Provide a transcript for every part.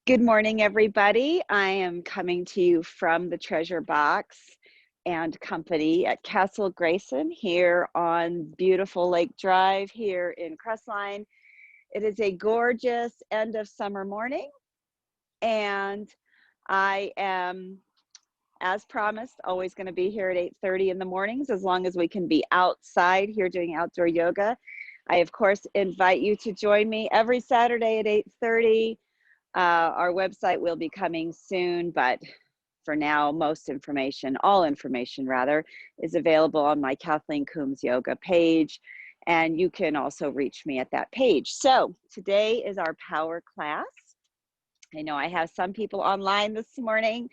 Good morning, everybody. I am coming to you from the Treasure Box and Company at Castle Grayson here on beautiful Lake Drive here in Crestline. It is a gorgeous end of summer morning, and I am, as promised, always going to be here at 8:30 in the mornings as long as we can be outside here doing outdoor yoga. I, of course, invite you to join me every Saturday at 8:30. Our website will be coming soon, but for now, all information rather, is available on my Kathleen Coombs Yoga page, and you can also reach me at that page. So today is our power class. I know I have some people online this morning.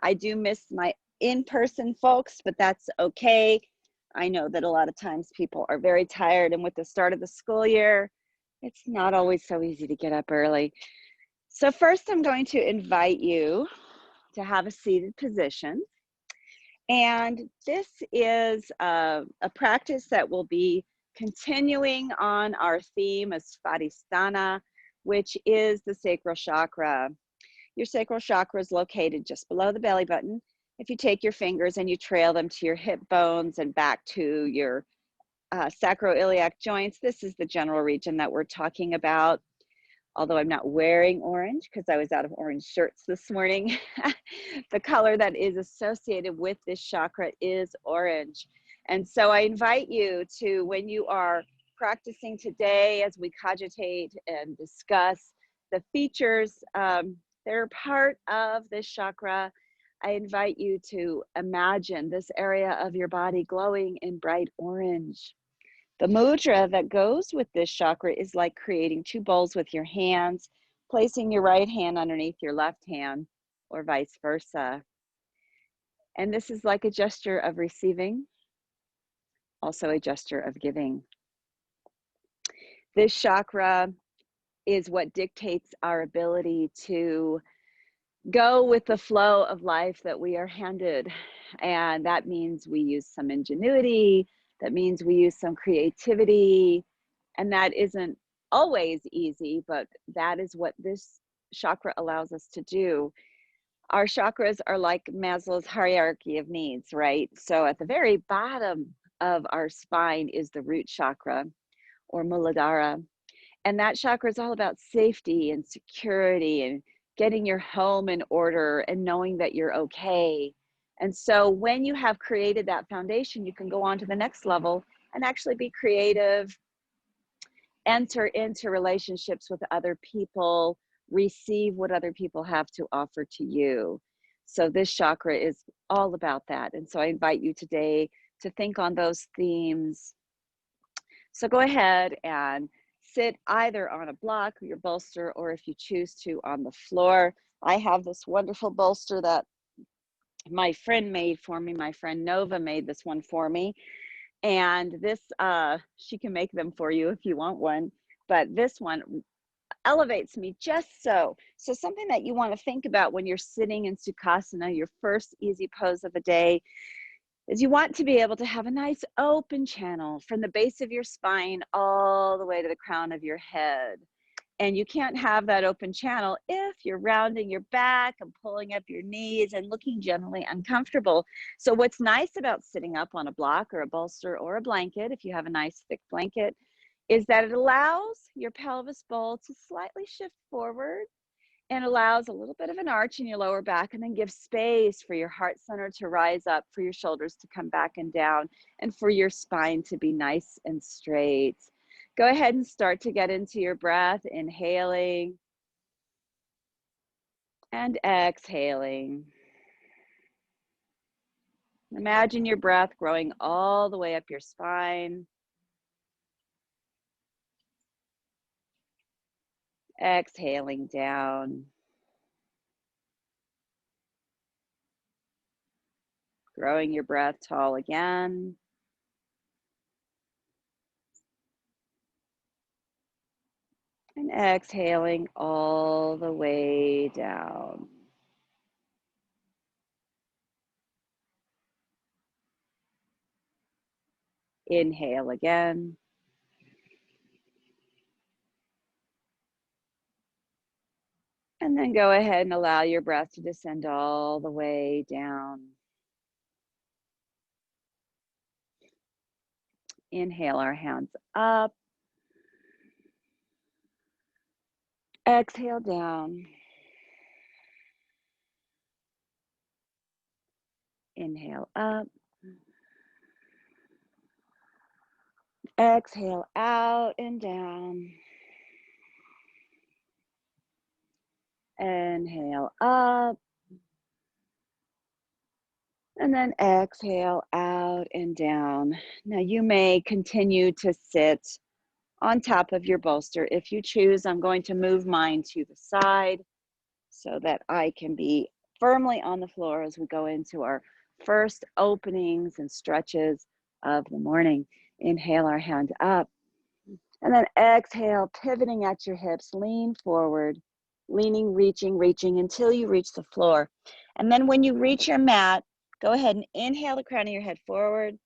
I do miss my in-person folks, but that's okay. I know that a lot of times people are very tired, and with the start of the school year, it's not always so easy to get up early. So first, I'm going to invite you to have a seated position. And this is a practice that will be continuing on our theme of Svadhisthana, which is the sacral chakra. Your sacral chakra is located just below the belly button. If you take your fingers and you trail them to your hip bones and back to your sacroiliac joints, this is the general region that we're talking about. Although I'm not wearing orange because I was out of orange shirts this morning, the color that is associated with this chakra is orange. And so I invite you to, when you are practicing today, as we cogitate and discuss the features that are part of this chakra, I invite you to imagine this area of your body glowing in bright orange. The mudra that goes with this chakra is like creating two bowls with your hands, placing your right hand underneath your left hand, or vice versa. And this is like a gesture of receiving, also a gesture of giving. This chakra is what dictates our ability to go with the flow of life that we are handed. And that means we use some ingenuity, that means we use some creativity, and that isn't always easy, but that is what this chakra allows us to do. Our chakras are like Maslow's hierarchy of needs, right? So at the very bottom of our spine is the root chakra, or Muladhara. And that chakra is all about safety and security and getting your home in order and knowing that you're okay. And so when you have created that foundation, you can go on to the next level and actually be creative, enter into relationships with other people, receive what other people have to offer to you. So this chakra is all about that. And so I invite you today to think on those themes. So go ahead and sit either on a block or your bolster, or if you choose to, on the floor. I have this wonderful bolster that my friend made for me. My friend Nova made this one for me. And this, she can make them for you if you want one. But this one elevates me just so. So something that you want to think about when you're sitting in Sukhasana, your first easy pose of the day, is you want to be able to have a nice open channel from the base of your spine all the way to the crown of your head. And you can't have that open channel if you're rounding your back and pulling up your knees and looking generally uncomfortable. So what's nice about sitting up on a block or a bolster or a blanket, if you have a nice thick blanket, is that it allows your pelvis bowl to slightly shift forward and allows a little bit of an arch in your lower back, and then gives space for your heart center to rise up, for your shoulders to come back and down, and for your spine to be nice and straight. Go ahead and start to get into your breath, inhaling and exhaling. Imagine your breath growing all the way up your spine. Exhaling down. Growing your breath tall again. And exhaling all the way down. Inhale again. And then go ahead and allow your breath to descend all the way down. Inhale our hands up. Exhale down. Inhale up. Exhale out and down. Inhale up. And then exhale out and down. Now you may continue to sit on top of your bolster. If you choose, I'm going to move mine to the side so that I can be firmly on the floor as we go into our first openings and stretches of the morning. Inhale our hand up, and then exhale, pivoting at your hips, lean forward, leaning, reaching until you reach the floor. And then when you reach your mat, go ahead and inhale the crown of your head forward.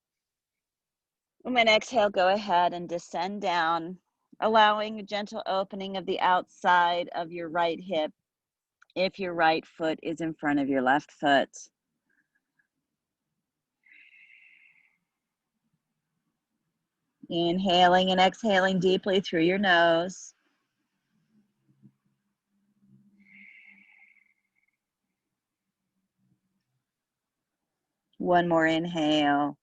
And then exhale, go ahead and descend down, allowing a gentle opening of the outside of your right hip if your right foot is in front of your left foot. Inhaling and exhaling deeply through your nose. One more inhale.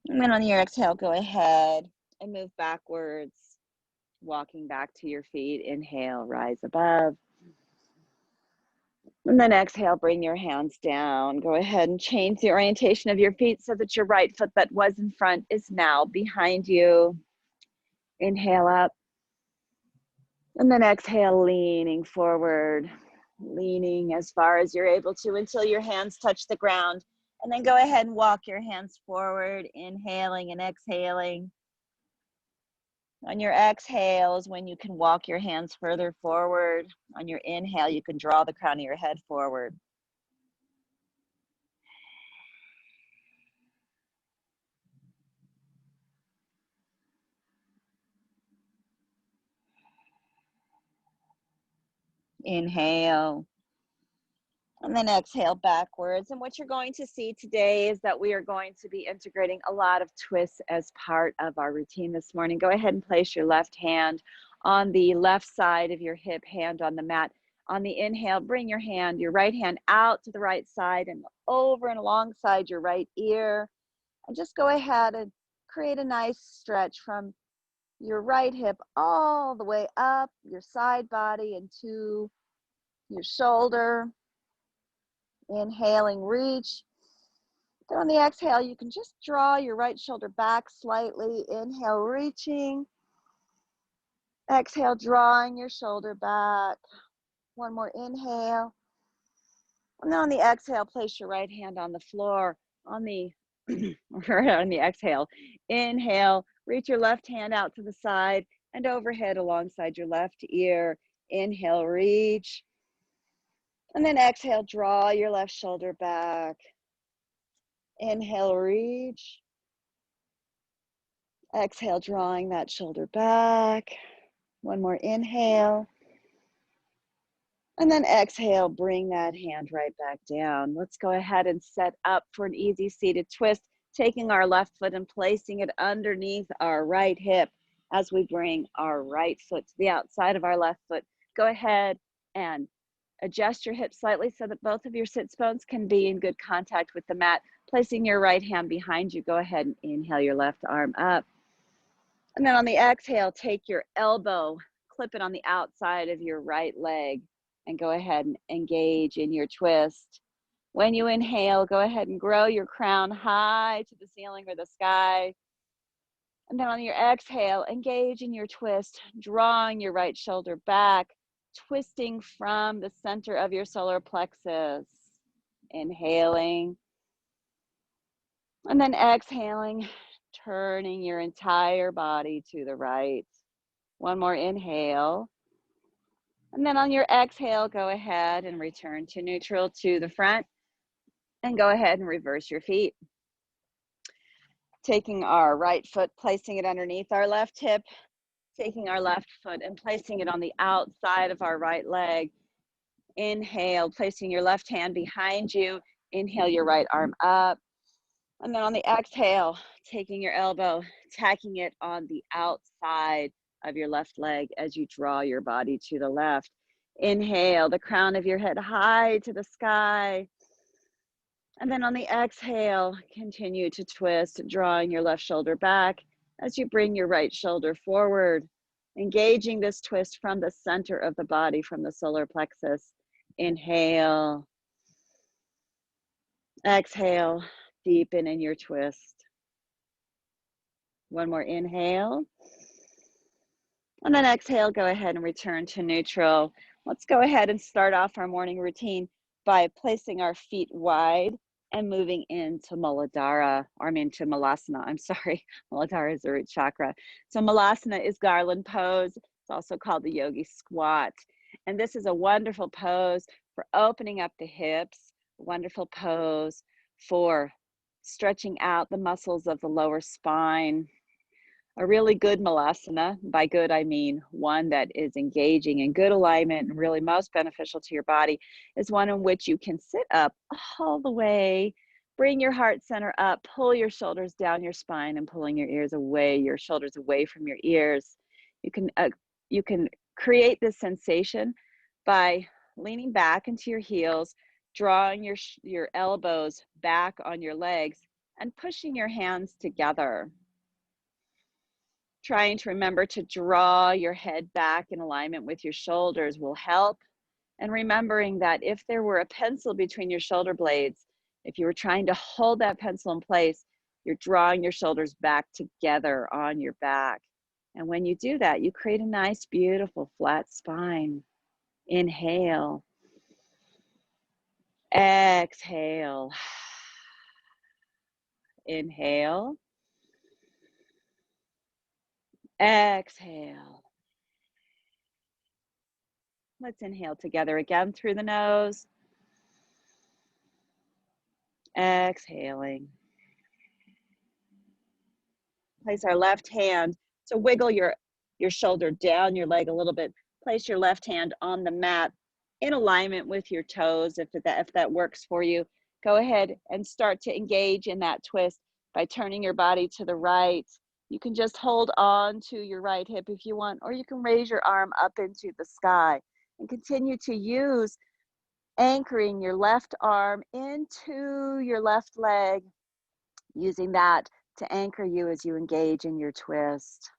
And then on your exhale, go ahead and move backwards, walking back to your feet. Inhale, rise above. And then exhale, bring your hands down. Go ahead and change the orientation of your feet so that your right foot that was in front is now behind you. Inhale up. And then exhale, leaning forward, leaning as far as you're able to until your hands touch the ground. And then go ahead and walk your hands forward, inhaling and exhaling. On your exhales, when you can walk your hands further forward. On your inhale, you can draw the crown of your head forward. Inhale. And then exhale backwards. And what you're going to see today is that we are going to be integrating a lot of twists as part of our routine this morning. Go ahead and place your left hand on the left side of your hip, hand on the mat. On the inhale, bring your right hand out to the right side and over and alongside your right ear. And just go ahead and create a nice stretch from your right hip all the way up your side body into your shoulder. Inhaling, reach. Then on the exhale, you can just draw your right shoulder back slightly. Inhale, reaching. Exhale, drawing your shoulder back. One more inhale. And then on the exhale, place your right hand on the floor. On the exhale, inhale, reach your left hand out to the side and overhead alongside your left ear. Inhale, reach. And then exhale, draw your left shoulder back. Inhale, reach. Exhale, drawing that shoulder back. One more inhale. And then exhale, bring that hand right back down. Let's go ahead and set up for an easy seated twist, taking our left foot and placing it underneath our right hip as we bring our right foot to the outside of our left foot. Go ahead and adjust your hips slightly so that both of your sits bones can be in good contact with the mat. Placing your right hand behind you, go ahead and inhale your left arm up. And then on the exhale, take your elbow, clip it on the outside of your right leg, and go ahead and engage in your twist. When you inhale, go ahead and grow your crown high to the ceiling or the sky. And then on your exhale, engage in your twist, drawing your right shoulder back, twisting from the center of your solar plexus. Inhaling. And then exhaling, turning your entire body to the right. One more inhale. And then on your exhale, go ahead and return to neutral to the front. And go ahead and reverse your feet. Taking our right foot, placing it underneath our left hip. Taking our left foot and placing it on the outside of our right leg. Inhale, placing your left hand behind you. Inhale your right arm up. And then on the exhale, taking your elbow, tacking it on the outside of your left leg as you draw your body to the left. Inhale, the crown of your head high to the sky. And then on the exhale, continue to twist, drawing your left shoulder back as you bring your right shoulder forward, engaging this twist from the center of the body, from the solar plexus. Inhale. Exhale, deepen in your twist. One more inhale. And then exhale, go ahead and return to neutral. Let's go ahead and start off our morning routine by placing our feet wide and moving into Muladhara, or I mean to Malasana, I'm sorry. Muladhara is the root chakra. So Malasana is garland pose. It's also called the yogi squat. And this is a wonderful pose for opening up the hips, wonderful pose for stretching out the muscles of the lower spine. A really good Malasana, by good I mean one that is engaging in good alignment and really most beneficial to your body, is one in which you can sit up all the way, bring your heart center up, pull your shoulders down your spine and pulling your ears away, your shoulders away from your ears. You can create this sensation by leaning back into your heels, drawing your elbows back on your legs and pushing your hands together. Trying to remember to draw your head back in alignment with your shoulders will help. And remembering that if there were a pencil between your shoulder blades, if you were trying to hold that pencil in place, you're drawing your shoulders back together on your back. And when you do that, you create a nice, beautiful flat spine. Inhale. Exhale. Inhale. Exhale. Let's inhale together again through the nose. Exhaling. Place our left hand. So wiggle your shoulder down your leg a little bit. Place your left hand on the mat in alignment with your toes if that works for you. Go ahead and start to engage in that twist by turning your body to the right. You can just hold on to your right hip if you want, or you can raise your arm up into the sky and continue to use anchoring your left arm into your left leg, using that to anchor you as you engage in your twist.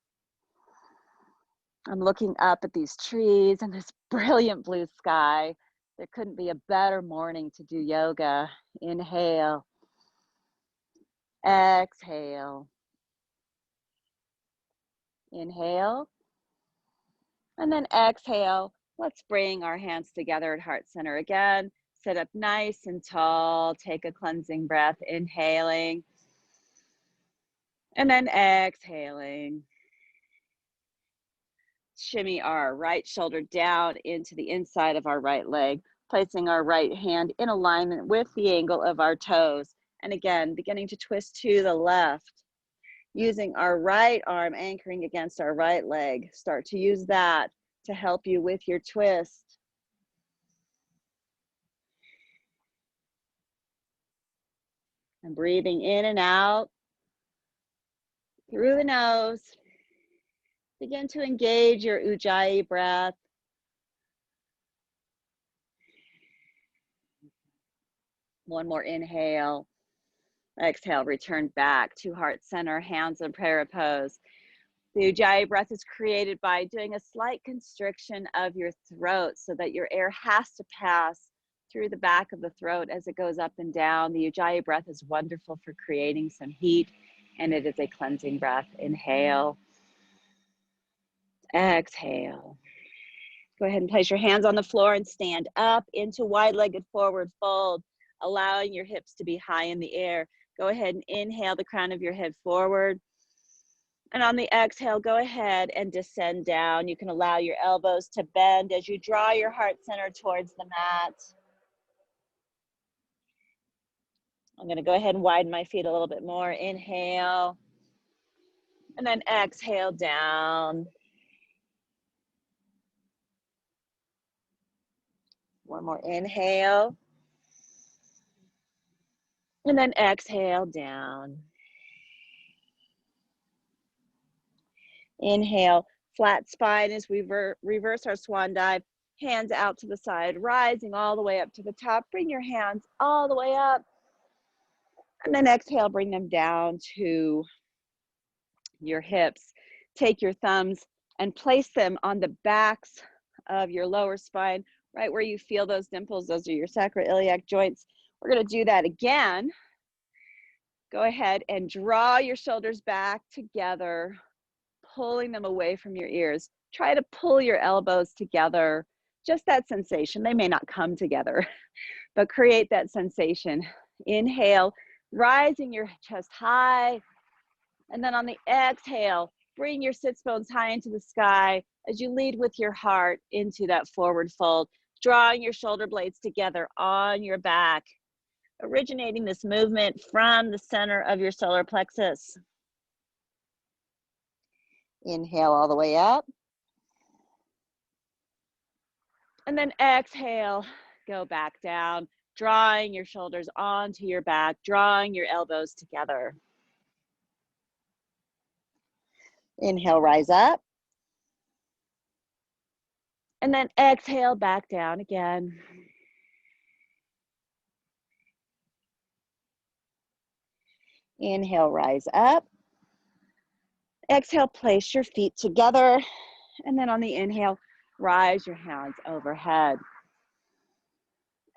I'm looking up at these trees and this brilliant blue sky. There couldn't be a better morning to do yoga. Inhale. Exhale. Inhale. And then exhale. Let's bring our hands together at heart center again. Sit up nice and tall. Take a cleansing breath. Inhaling. And then exhaling. Shimmy our right shoulder down into the inside of our right leg, placing our right hand in alignment with the angle of our toes. And again, beginning to twist to the left, using our right arm anchoring against our right leg. Start to use that to help you with your twist. And breathing in and out through the nose. Begin to engage your Ujjayi breath. One more inhale. Exhale, return back to heart center, hands in prayer pose. The Ujjayi breath is created by doing a slight constriction of your throat so that your air has to pass through the back of the throat as it goes up and down. The Ujjayi breath is wonderful for creating some heat, and it is a cleansing breath. Inhale. Exhale. Go ahead and place your hands on the floor and stand up into wide-legged forward fold, allowing your hips to be high in the air. Go ahead and inhale the crown of your head forward. And on the exhale, go ahead and descend down. You can allow your elbows to bend as you draw your heart center towards the mat. I'm going to go ahead and widen my feet a little bit more. Inhale. And then exhale down. One more inhale. And then exhale down. Inhale, flat spine as we reverse our swan dive. Hands out to the side, rising all the way up to the top. Bring your hands all the way up. And then exhale, bring them down to your hips. Take your thumbs and place them on the backs of your lower spine, right where you feel those dimples. Those are your sacroiliac joints. We're going to do that again. Go ahead and draw your shoulders back together, pulling them away from your ears. Try to pull your elbows together. Just that sensation. They may not come together, but create that sensation. Inhale, rising your chest high. And then on the exhale, bring your sits bones high into the sky as you lead with your heart into that forward fold, drawing your shoulder blades together on your back, originating this movement from the center of your solar plexus. Inhale all the way up. And then exhale, go back down, drawing your shoulders onto your back, drawing your elbows together. Inhale, rise up. And then exhale, back down again. Inhale, rise up. Exhale, place your feet together. And then on the inhale, rise your hands overhead.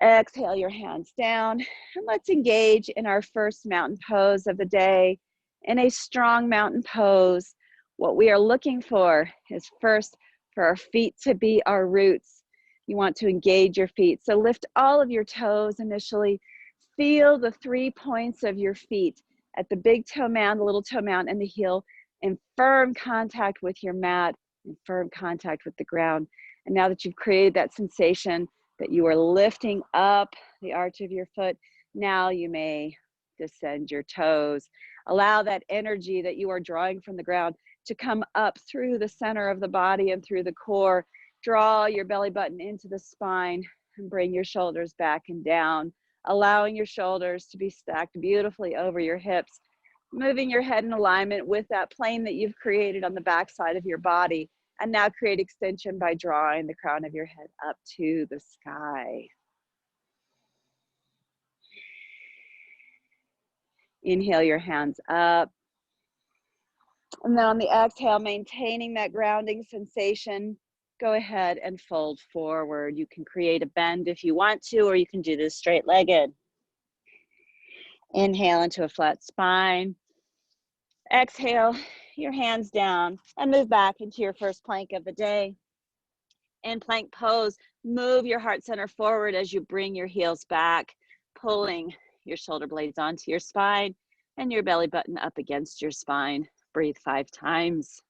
Exhale your hands down. And let's engage in our first mountain pose of the day. In a strong mountain pose, what we are looking for is first for our feet to be our roots. You want to engage your feet. So lift all of your toes initially. Feel the 3 points of your feet at the big toe mound, the little toe mound, and the heel in firm contact with your mat, in firm contact with the ground. And now that you've created that sensation that you are lifting up the arch of your foot, now you may descend your toes. Allow that energy that you are drawing from the ground to come up through the center of the body and through the core. Draw your belly button into the spine and bring your shoulders back and down, allowing your shoulders to be stacked beautifully over your hips, moving your head in alignment with that plane that you've created on the back side of your body. And now create extension by drawing the crown of your head up to the sky. Inhale your hands up. And then on the exhale, maintaining that grounding sensation, go ahead and fold forward. You can create a bend if you want to, or you can do this straight-legged. Inhale into a flat spine. Exhale your hands down and move back into your first plank of the day. In plank pose, move your heart center forward as you bring your heels back, pulling your shoulder blades onto your spine and your belly button up against your spine. Breathe 5 times.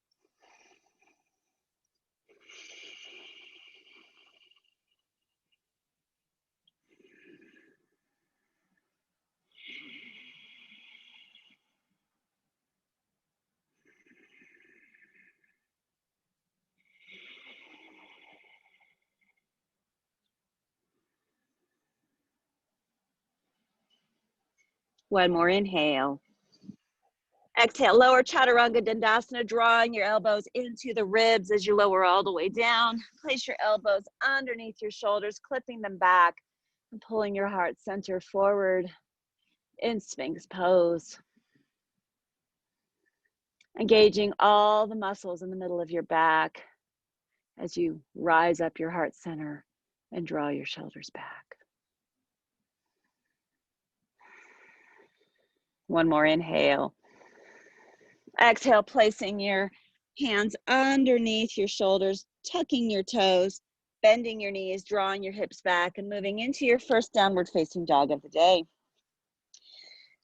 One more inhale. Exhale, lower chaturanga dandasana, drawing your elbows into the ribs as you lower all the way down. Place your elbows underneath your shoulders, clipping them back and pulling your heart center forward in Sphinx pose. Engaging all the muscles in the middle of your back as you rise up your heart center and draw your shoulders back. One more inhale. Exhale, placing your hands underneath your shoulders, tucking your toes, bending your knees, drawing your hips back, and moving into your first downward facing dog of the day.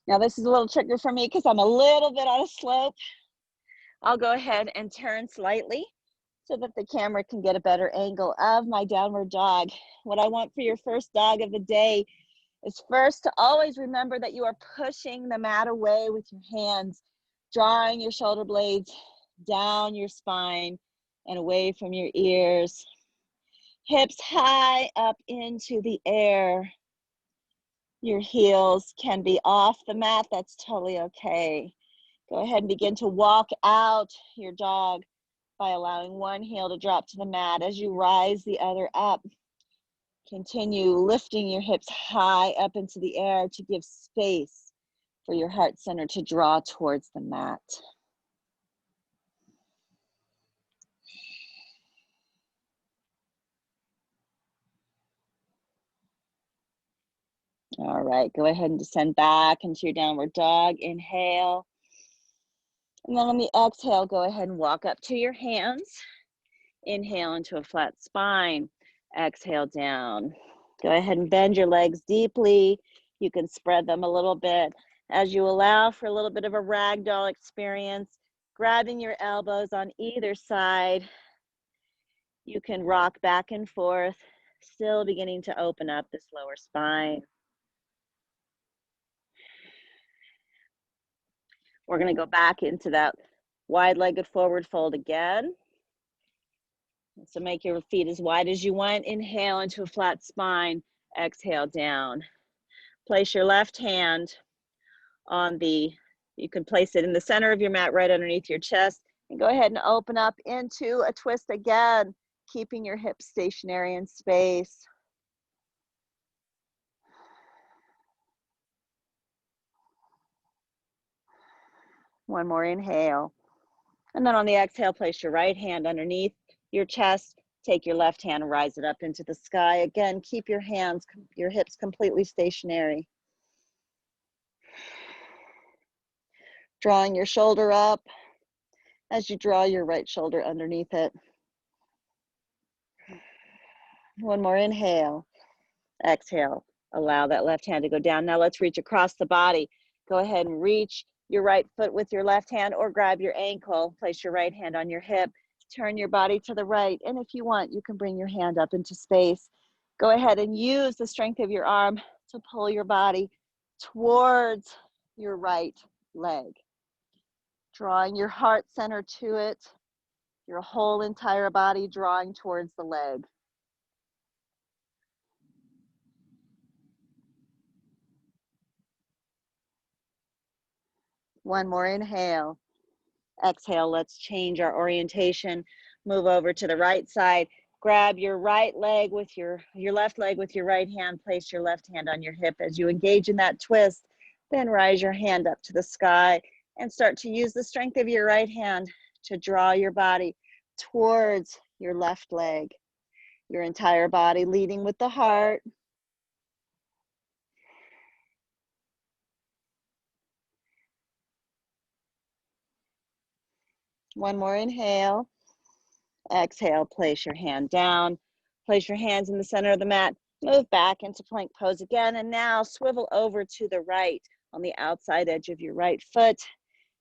Now this is a little trickier for me because I'm a little bit on a slope. I'll go ahead and turn slightly so that the camera can get a better angle of my downward dog. What I want for your first dog of the day is first to always remember that you are pushing the mat away with your hands, drawing your shoulder blades down your spine and away from your ears. Hips high up into the air. Your heels can be off the mat. That's totally okay. Go ahead and begin to walk out your dog by allowing one heel to drop to the mat as you rise the other up. Continue lifting your hips high up into the air to give space for your heart center to draw towards the mat. All right, go ahead and descend back into your downward dog. Inhale. And then on the exhale, go ahead and walk up to your hands. Inhale into a flat spine. Exhale down. Go ahead and bend your legs deeply. You can spread them a little bit as you allow for a little bit of a ragdoll experience, grabbing your elbows on either side. You can rock back and forth, still beginning to open up this lower spine. We're going to go back into that wide-legged forward fold again. So make your feet as wide as you want. Inhale into a flat spine. Exhale down. Place your left hand on you can place it in the center of your mat right underneath your chest. And go ahead and open up into a twist again, keeping your hips stationary in space. One more inhale. And then on the exhale, place your right hand underneath your chest. Take your left hand and rise it up into the sky. Again, keep your hips completely stationary. Drawing your shoulder up as you draw your right shoulder underneath it. One more inhale. Exhale. Allow that left hand to go down. Now let's reach across the body. Go ahead and reach your right foot with your left hand or grab your ankle. Place your right hand on your hip. Turn your body to the right. And if you want, you can bring your hand up into space. Go ahead and use the strength of your arm to pull your body towards your right leg. Drawing your heart center to it, your whole entire body drawing towards the leg. One more inhale. Exhale, let's change our orientation. Move over to the right side. Grab your right leg with your left leg with your right hand. Place your left hand on your hip as you engage in that twist. Then rise your hand up to the sky and start to use the strength of your right hand to draw your body towards your left leg. Your entire body leading with the heart. One more inhale. Exhale, place your hand down. Place your hands in the center of the mat. Move back into plank pose again. And now swivel over to the right on the outside edge of your right foot.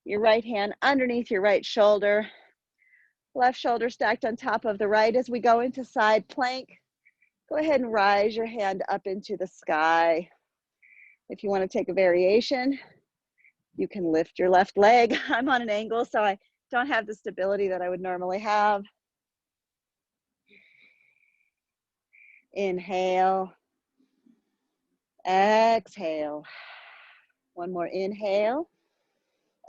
Your right hand underneath your right shoulder. Left shoulder stacked on top of the right as we go into side plank. Go ahead and rise your hand up into the sky. If you want to take a variation, you can lift your left leg. I'm on an angle, so I don't have the stability that I would normally have. Inhale. Exhale. One more inhale.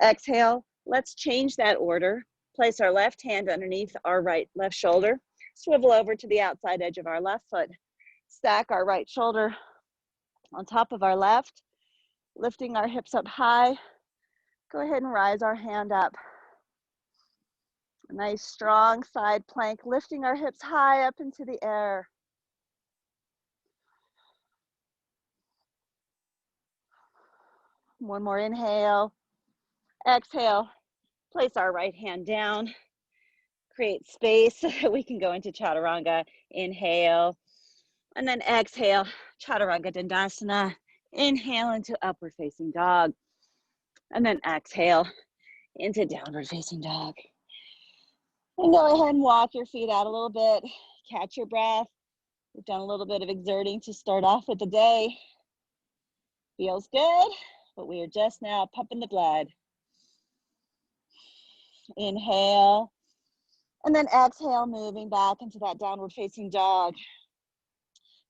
Exhale. Let's change that order. Place our left hand underneath our left shoulder. Swivel over to the outside edge of our left foot. Stack our right shoulder on top of our left, lifting our hips up high. Go ahead and rise our hand up. A nice strong side plank, lifting our hips high up into the air. One more inhale. Exhale. Place our right hand down. Create space so that we can go into Chaturanga. Inhale. And then exhale, Chaturanga Dandasana. Inhale into upward facing dog. And then exhale into downward facing dog. And go ahead and walk your feet out a little bit. Catch your breath. We've done a little bit of exerting to start off with the day. Feels good, but we are just now pumping the blood. Inhale. And then exhale, moving back into that downward facing dog.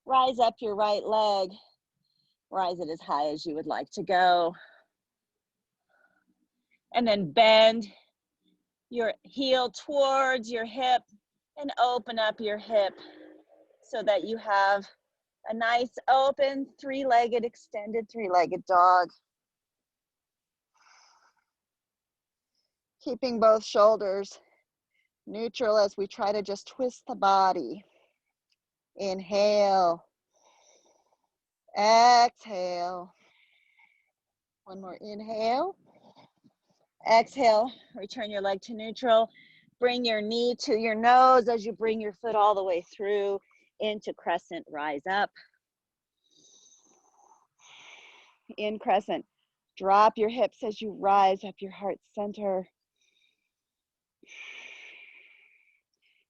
Rise up your right leg. Rise it as high as you would like to go. And then bend your heel towards your hip and open up your hip so that you have a nice open three-legged, extended three-legged dog. Keeping both shoulders neutral as we try to just twist the body. Inhale. Exhale. One more inhale. Exhale, return your leg to neutral. Bring your knee to your nose as you bring your foot all the way through into crescent, rise up. In crescent, drop your hips as you rise up your heart center.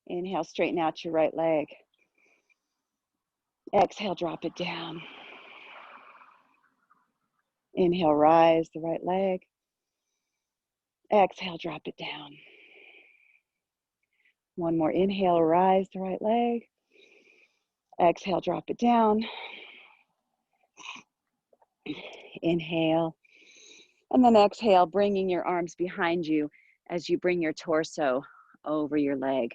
Inhale, straighten out your right leg. Exhale, drop it down. Inhale, rise the right leg. Exhale, drop it down. One more inhale, rise the right leg. Exhale, drop it down. Inhale. And then exhale, bringing your arms behind you as you bring your torso over your leg.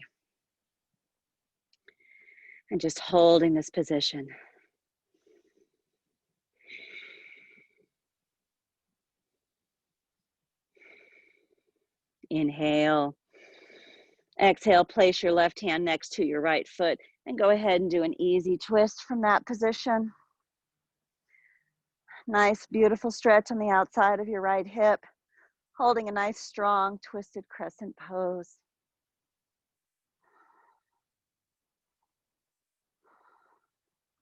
And just holding this position. Inhale. Exhale, place your left hand next to your right foot and go ahead and do an easy twist from that position. Nice, beautiful stretch on the outside of your right hip, holding a nice, strong, twisted crescent pose.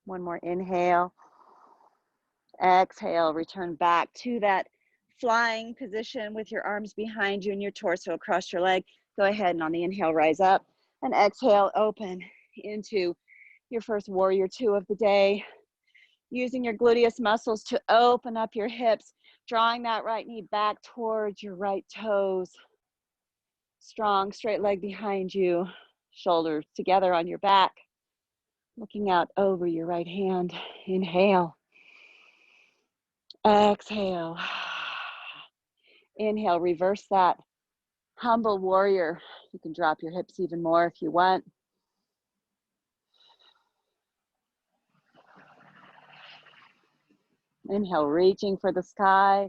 One more inhale. Exhale, return back to that flying position with your arms behind you and your torso across your leg. Go ahead and on the inhale, rise up, and exhale, open into your first warrior two of the day. Using your gluteus muscles to open up your hips, drawing that right knee back towards your right toes. Strong, straight leg behind you, shoulders together on your back. Looking out over your right hand. Inhale. Exhale. Inhale, reverse that. Humble warrior. You can drop your hips even more if you want. Inhale, reaching for the sky.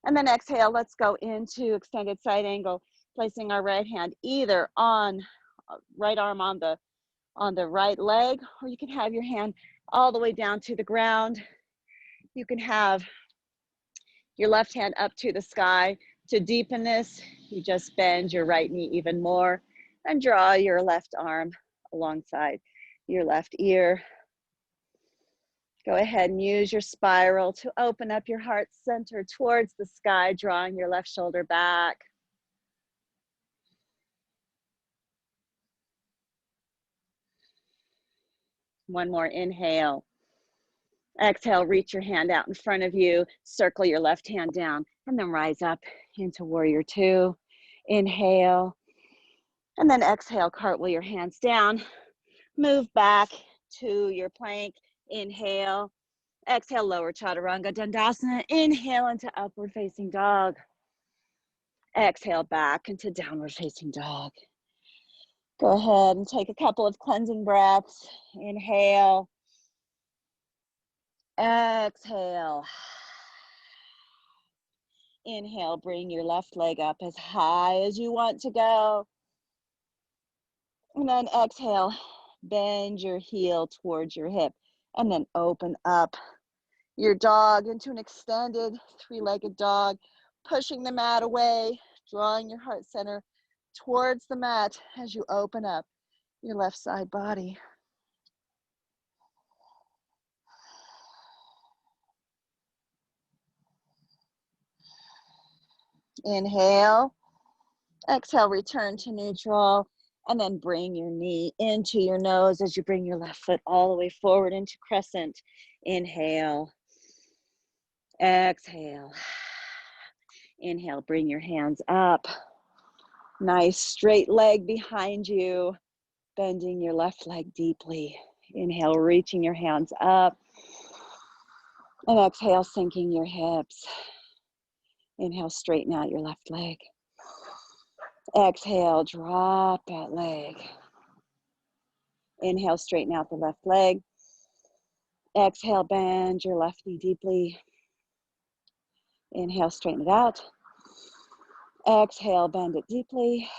And then exhale, let's go into extended side angle, placing our right hand either on right arm on the right leg, or you can have your hand all the way down to the ground. You can have your left hand up to the sky. To deepen this, you just bend your right knee even more and draw your left arm alongside your left ear. Go ahead and use your spiral to open up your heart center towards the sky, drawing your left shoulder back. One more inhale. Exhale, reach your hand out in front of you, circle your left hand down, and then rise up into warrior two. Inhale, and then exhale, cartwheel your hands down. Move back to your plank. Inhale. Exhale, lower chaturanga dandasana. Inhale into upward facing dog. Exhale, back into downward facing dog. Go ahead and take a couple of cleansing breaths. Inhale. Exhale. Inhale, bring your left leg up as high as you want to go. And then exhale, bend your heel towards your hip. And then open up your dog into an extended three-legged dog, pushing the mat away, drawing your heart center towards the mat as you open up your left side body. Inhale, exhale, return to neutral, and then bring your knee into your nose as you bring your left foot all the way forward into crescent. Inhale, exhale. Inhale, bring your hands up. Nice straight leg behind you, bending your left leg deeply. Inhale, reaching your hands up. And exhale, sinking your hips. Inhale, straighten out your left leg. Exhale, drop that leg. Inhale, straighten out the left leg. Exhale, bend your left knee deeply. Inhale, straighten it out. Exhale, bend it deeply.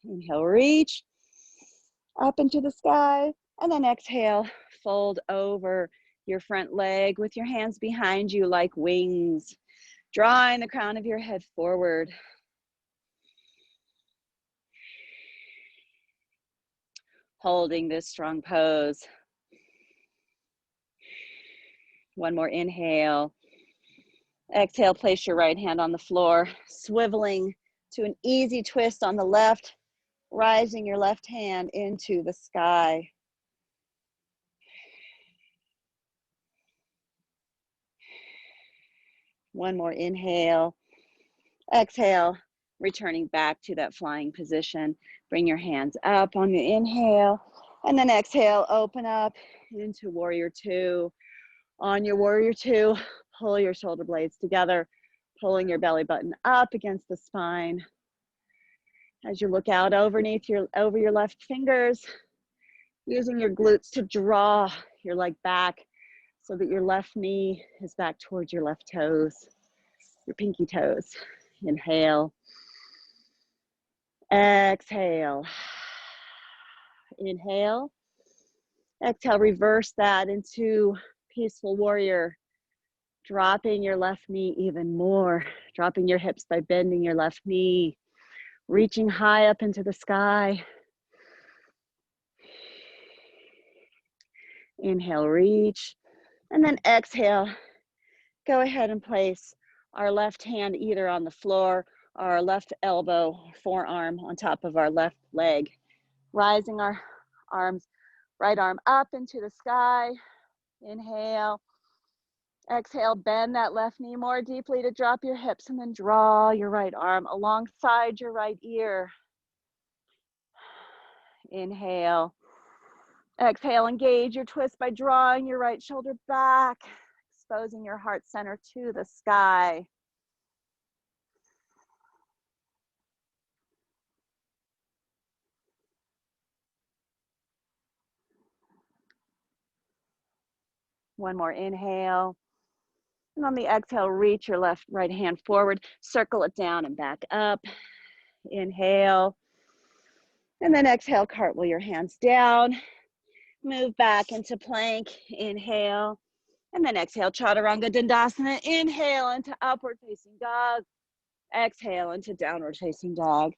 Inhale, reach up into the sky. And then exhale, fold over your front leg with your hands behind you like wings, drawing the crown of your head forward. Holding this strong pose. One more inhale. Exhale, place your right hand on the floor, swiveling to an easy twist on the left, rising your left hand into the sky. One more inhale. Exhale, returning back to that flying position. Bring your hands up on your inhale, and then exhale, open up into warrior two. On your warrior two, pull your shoulder blades together, pulling your belly button up against the spine. As you look out over your left fingers, using your glutes to draw your leg back so that your left knee is back towards your left toes, your pinky toes. Inhale. Exhale. Inhale. Exhale, reverse that into peaceful warrior. Dropping your left knee even more. Dropping your hips by bending your left knee. Reaching high up into the sky. Inhale, reach. And then exhale. Go ahead and place our left hand either on the floor or our left elbow, forearm on top of our left leg. Rising our arms, right arm up into the sky. Inhale. Exhale, bend that left knee more deeply to drop your hips and then draw your right arm alongside your right ear. Inhale. Exhale, engage your twist by drawing your right shoulder back, exposing your heart center to the sky. One more inhale. And on the exhale, reach your right hand forward, circle it down and back up. Inhale. And then exhale, cartwheel your hands down. Move back into plank. Inhale. And then exhale, Chaturanga Dandasana. Inhale into upward facing dog. Exhale into downward facing dog.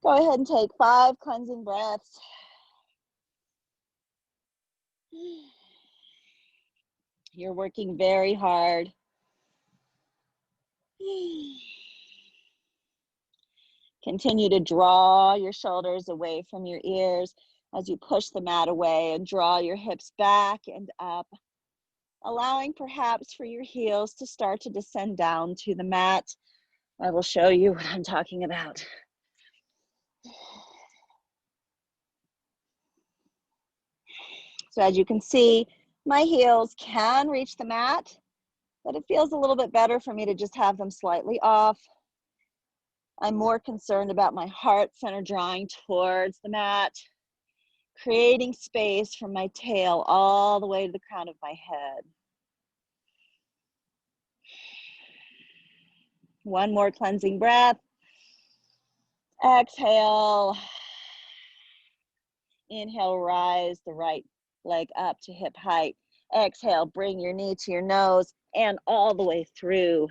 Go ahead and take 5 cleansing breaths. You're working very hard. Continue to draw your shoulders away from your ears as you push the mat away and draw your hips back and up, allowing perhaps for your heels to start to descend down to the mat. I will show you what I'm talking about. So as you can see, my heels can reach the mat, but it feels a little bit better for me to just have them slightly off. I'm more concerned about my heart center drawing towards the mat, creating space from my tail all the way to the crown of my head. One more cleansing breath. Exhale. Inhale, rise the right leg up to hip height. Exhale, bring your knee to your nose and all the way through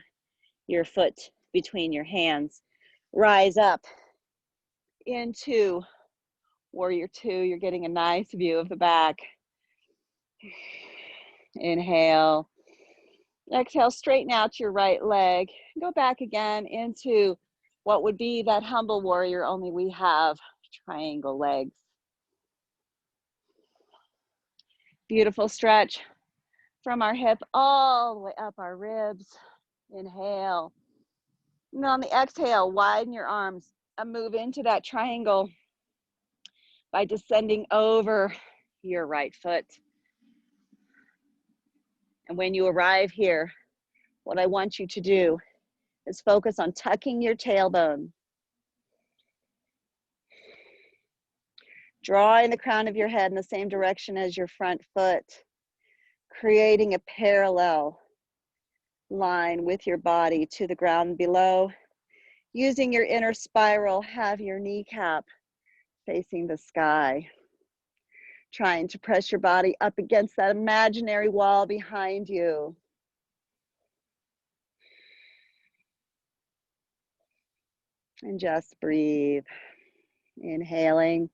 your foot between your hands. Rise up into warrior two. You're getting a nice view of the back. Inhale. Exhale, straighten out your right leg. Go back again into what would be that humble warrior, only we have triangle legs. Beautiful stretch from our hip all the way up our ribs. Inhale. And on the exhale, widen your arms, move into that triangle by descending over your right foot. And when you arrive here, what I want you to do is focus on tucking your tailbone, drawing the crown of your head in the same direction as your front foot, creating a parallel line with your body to the ground below. Using your inner spiral, have your kneecap facing the sky. Trying to press your body up against that imaginary wall behind you. And just breathe. Inhaling.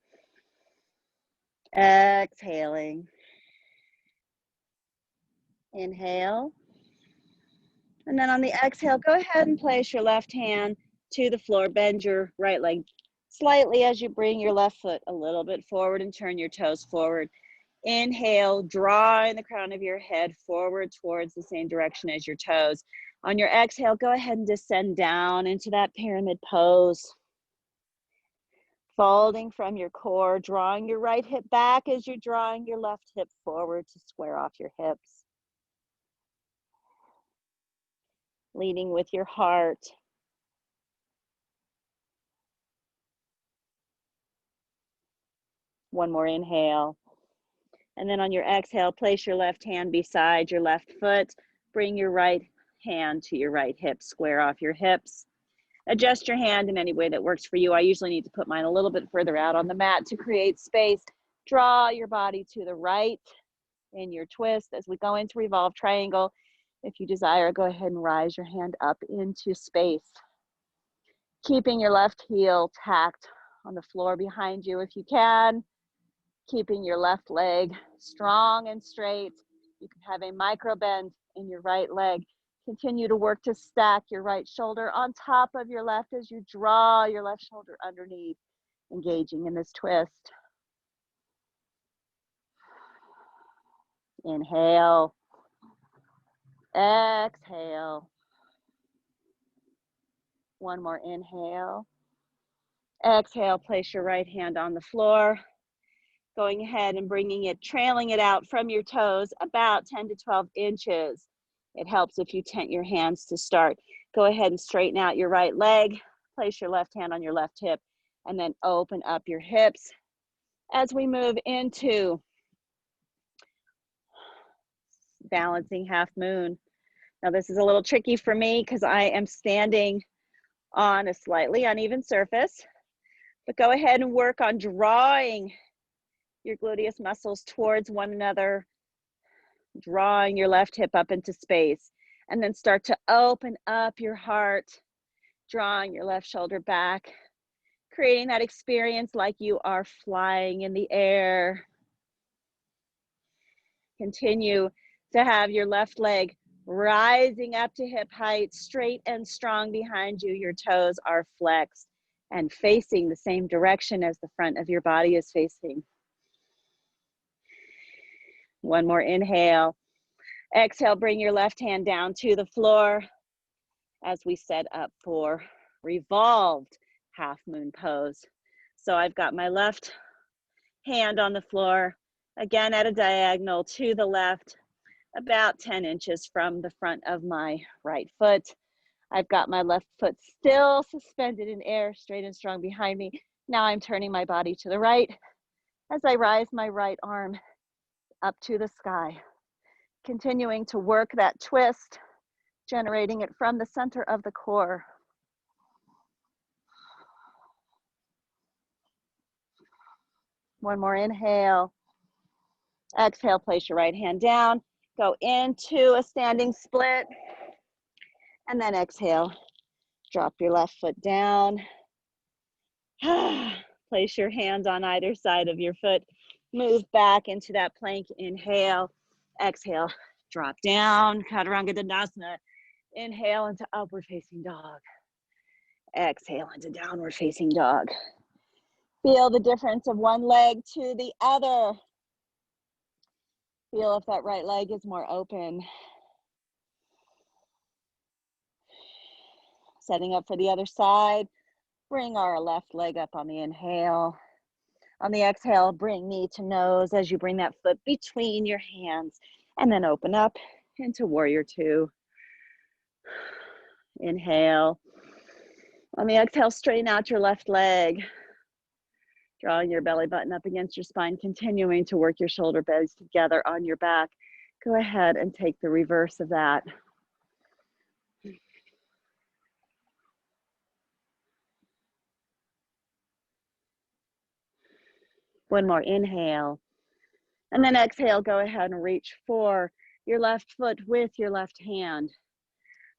Exhaling. Inhale. And then on the exhale, go ahead and place your left hand to the floor. Bend your right leg slightly as you bring your left foot a little bit forward and turn your toes forward. Inhale, drawing the crown of your head forward towards the same direction as your toes. On your exhale, go ahead and descend down into that pyramid pose. Folding from your core, drawing your right hip back as you're drawing your left hip forward to square off your hips. Leading with your heart. One more inhale. And then on your exhale, place your left hand beside your left foot. Bring your right hand to your right hip, square off your hips. Adjust your hand in any way that works for you. I usually need to put mine a little bit further out on the mat to create space. Draw your body to the right in your twist as we go into revolve triangle. If you desire, go ahead and rise your hand up into space. Keeping your left heel tacked on the floor behind you if you can. Keeping your left leg strong and straight. You can have a micro bend in your right leg. Continue to work to stack your right shoulder on top of your left as you draw your left shoulder underneath, engaging in this twist. Inhale. Exhale. One more inhale. Exhale, place your right hand on the floor. Going ahead and bringing it, trailing it out from your toes about 10 to 12 inches. It helps if you tent your hands to start. Go ahead and straighten out your right leg. Place your left hand on your left hip and then open up your hips as we move into balancing half moon. Now this is a little tricky for me because I am standing on a slightly uneven surface, but go ahead and work on drawing your gluteus muscles towards one another, drawing your left hip up into space, and then start to open up your heart, drawing your left shoulder back, creating that experience like you are flying in the air. Continue to have your left leg rising up to hip height, straight and strong behind you. Your toes are flexed and facing the same direction as the front of your body is facing. One more inhale. Exhale, bring your left hand down to the floor as we set up for revolved half moon pose. So I've got my left hand on the floor, again at a diagonal to the left, about 10 inches from the front of my right foot. I've got my left foot still suspended in air, straight and strong behind me. Now I'm turning my body to the right as I rise my right arm up to the sky. Continuing to work that twist, generating it from the center of the core. One more inhale. Exhale, place your right hand down. Go into a standing split. And then exhale, drop your left foot down. Place your hands on either side of your foot. Move back into that plank. Inhale, exhale, drop down, Chaturanga Dandasana. Inhale into upward facing dog. Exhale into downward facing dog. Feel the difference of one leg to the other. Feel if that right leg is more open. Setting up for the other side. Bring our left leg up on the inhale. On the exhale, bring knee to nose as you bring that foot between your hands, and then open up into warrior two. Inhale. On the exhale, straighten out your left leg, drawing your belly button up against your spine, continuing to work your shoulder blades together on your back. Go ahead and take the reverse of that. One more, inhale. And then exhale, go ahead and reach for your left foot with your left hand.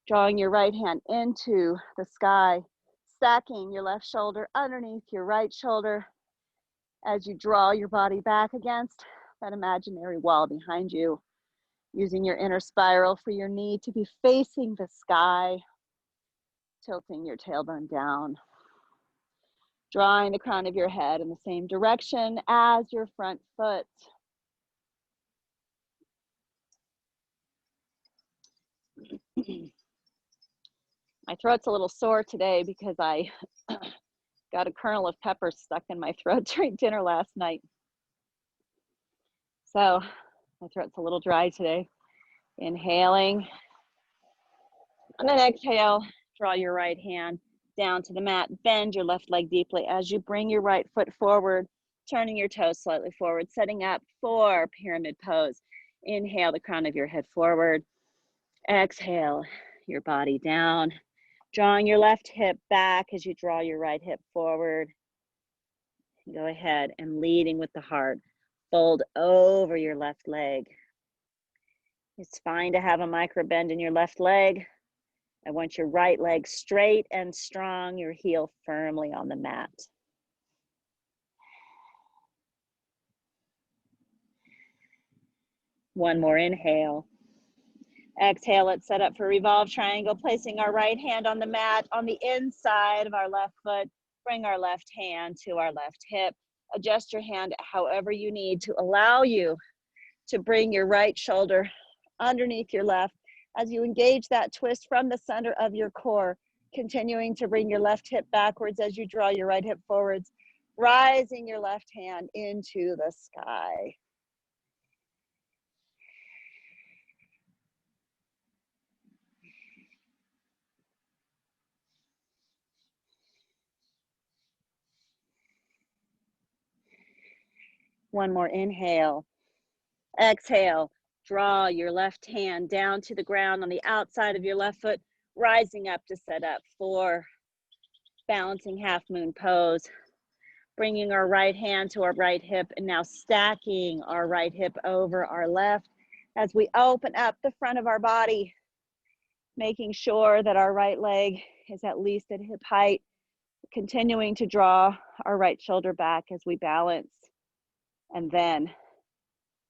Drawing your right hand into the sky, stacking your left shoulder underneath your right shoulder as you draw your body back against that imaginary wall behind you, using your inner spiral for your knee to be facing the sky, tilting your tailbone down, drawing the crown of your head in the same direction as your front foot. My throat's a little sore today because I got a kernel of pepper stuck in my throat during dinner last night. So my throat's a little dry today. Inhaling. And then exhale, draw your right hand down to the mat. Bend your left leg deeply as you bring your right foot forward, turning your toes slightly forward, setting up for pyramid pose. Inhale the crown of your head forward. Exhale your body down. Drawing your left hip back as you draw your right hip forward. Go ahead and leading with the heart. Fold over your left leg. It's fine to have a micro bend in your left leg. I want your right leg straight and strong, your heel firmly on the mat. One more inhale. Exhale, let's set up for revolve triangle, placing our right hand on the mat on the inside of our left foot. Bring our left hand to our left hip. Adjust your hand however you need to allow you to bring your right shoulder underneath your left as you engage that twist from the center of your core, continuing to bring your left hip backwards as you draw your right hip forwards, rising your left hand into the sky. One more inhale. Exhale, draw your left hand down to the ground on the outside of your left foot, rising up to set up for balancing half moon pose. Bringing our right hand to our right hip and now stacking our right hip over our left as we open up the front of our body, making sure that our right leg is at least at hip height, continuing to draw our right shoulder back as we balance, and then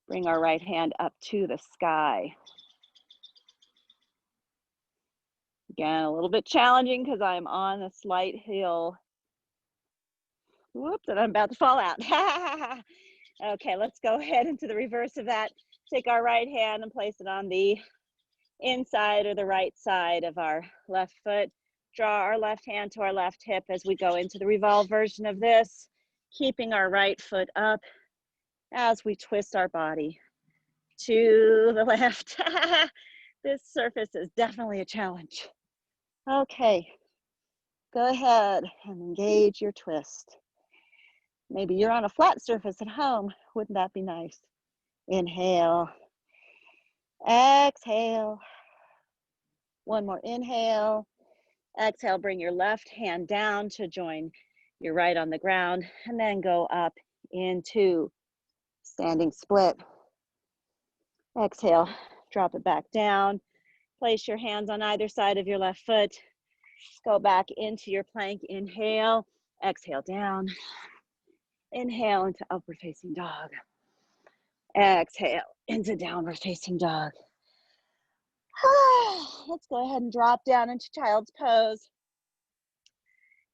bring our right hand up to the sky. Again, a little bit challenging because I'm on a slight hill. Whoops, and I'm about to fall out. Okay, let's go ahead into the reverse of that. Take our right hand and place it on the inside or the right side of our left foot. Draw our left hand to our left hip as we go into the revolve version of this, keeping our right foot up as we twist our body to the left. This surface is definitely a challenge. Okay, go ahead and engage your twist. Maybe you're on a flat surface at home. Wouldn't that be nice? Inhale, exhale. One more inhale. Exhale, bring your left hand down to join your right on the ground, and then go up into standing split. Exhale, drop it back down. Place your hands on either side of your left foot. Go back into your plank. Inhale, exhale down. Inhale into upward facing dog. Exhale into downward facing dog. Let's go ahead and drop down into child's pose.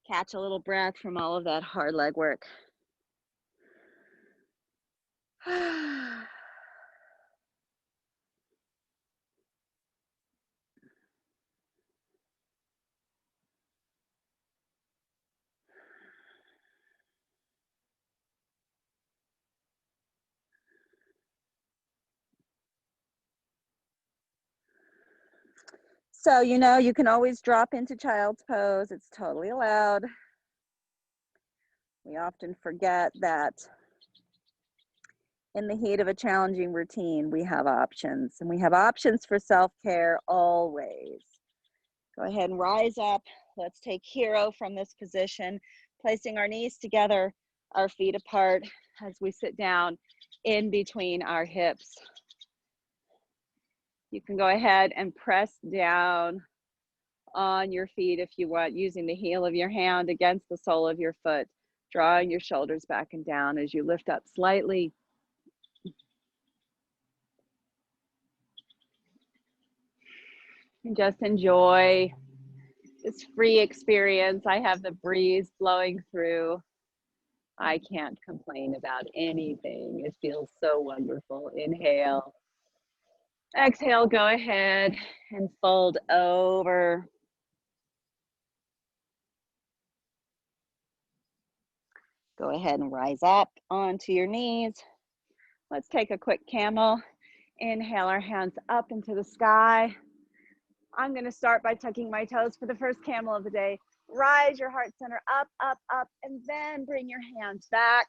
Catch a little breath from all of that hard leg work. So, you know, you can always drop into child's pose. It's totally allowed. We often forget that in the heat of a challenging routine, we have options, and we have options for self-care always. Go ahead and rise up. Let's take hero from this position, placing our knees together, our feet apart as we sit down in between our hips. You can go ahead and press down on your feet if you want, using the heel of your hand against the sole of your foot, drawing your shoulders back and down as you lift up slightly. And just enjoy this free experience. I have the breeze blowing through. I can't complain about anything. It feels so wonderful. Inhale. Exhale, go ahead and fold over. Go ahead and rise up onto your knees. Let's take a quick camel. Inhale our hands up into the sky. I'm going to start by tucking my toes for the first camel of the day. Rise your heart center up, up, up, and then bring your hands back.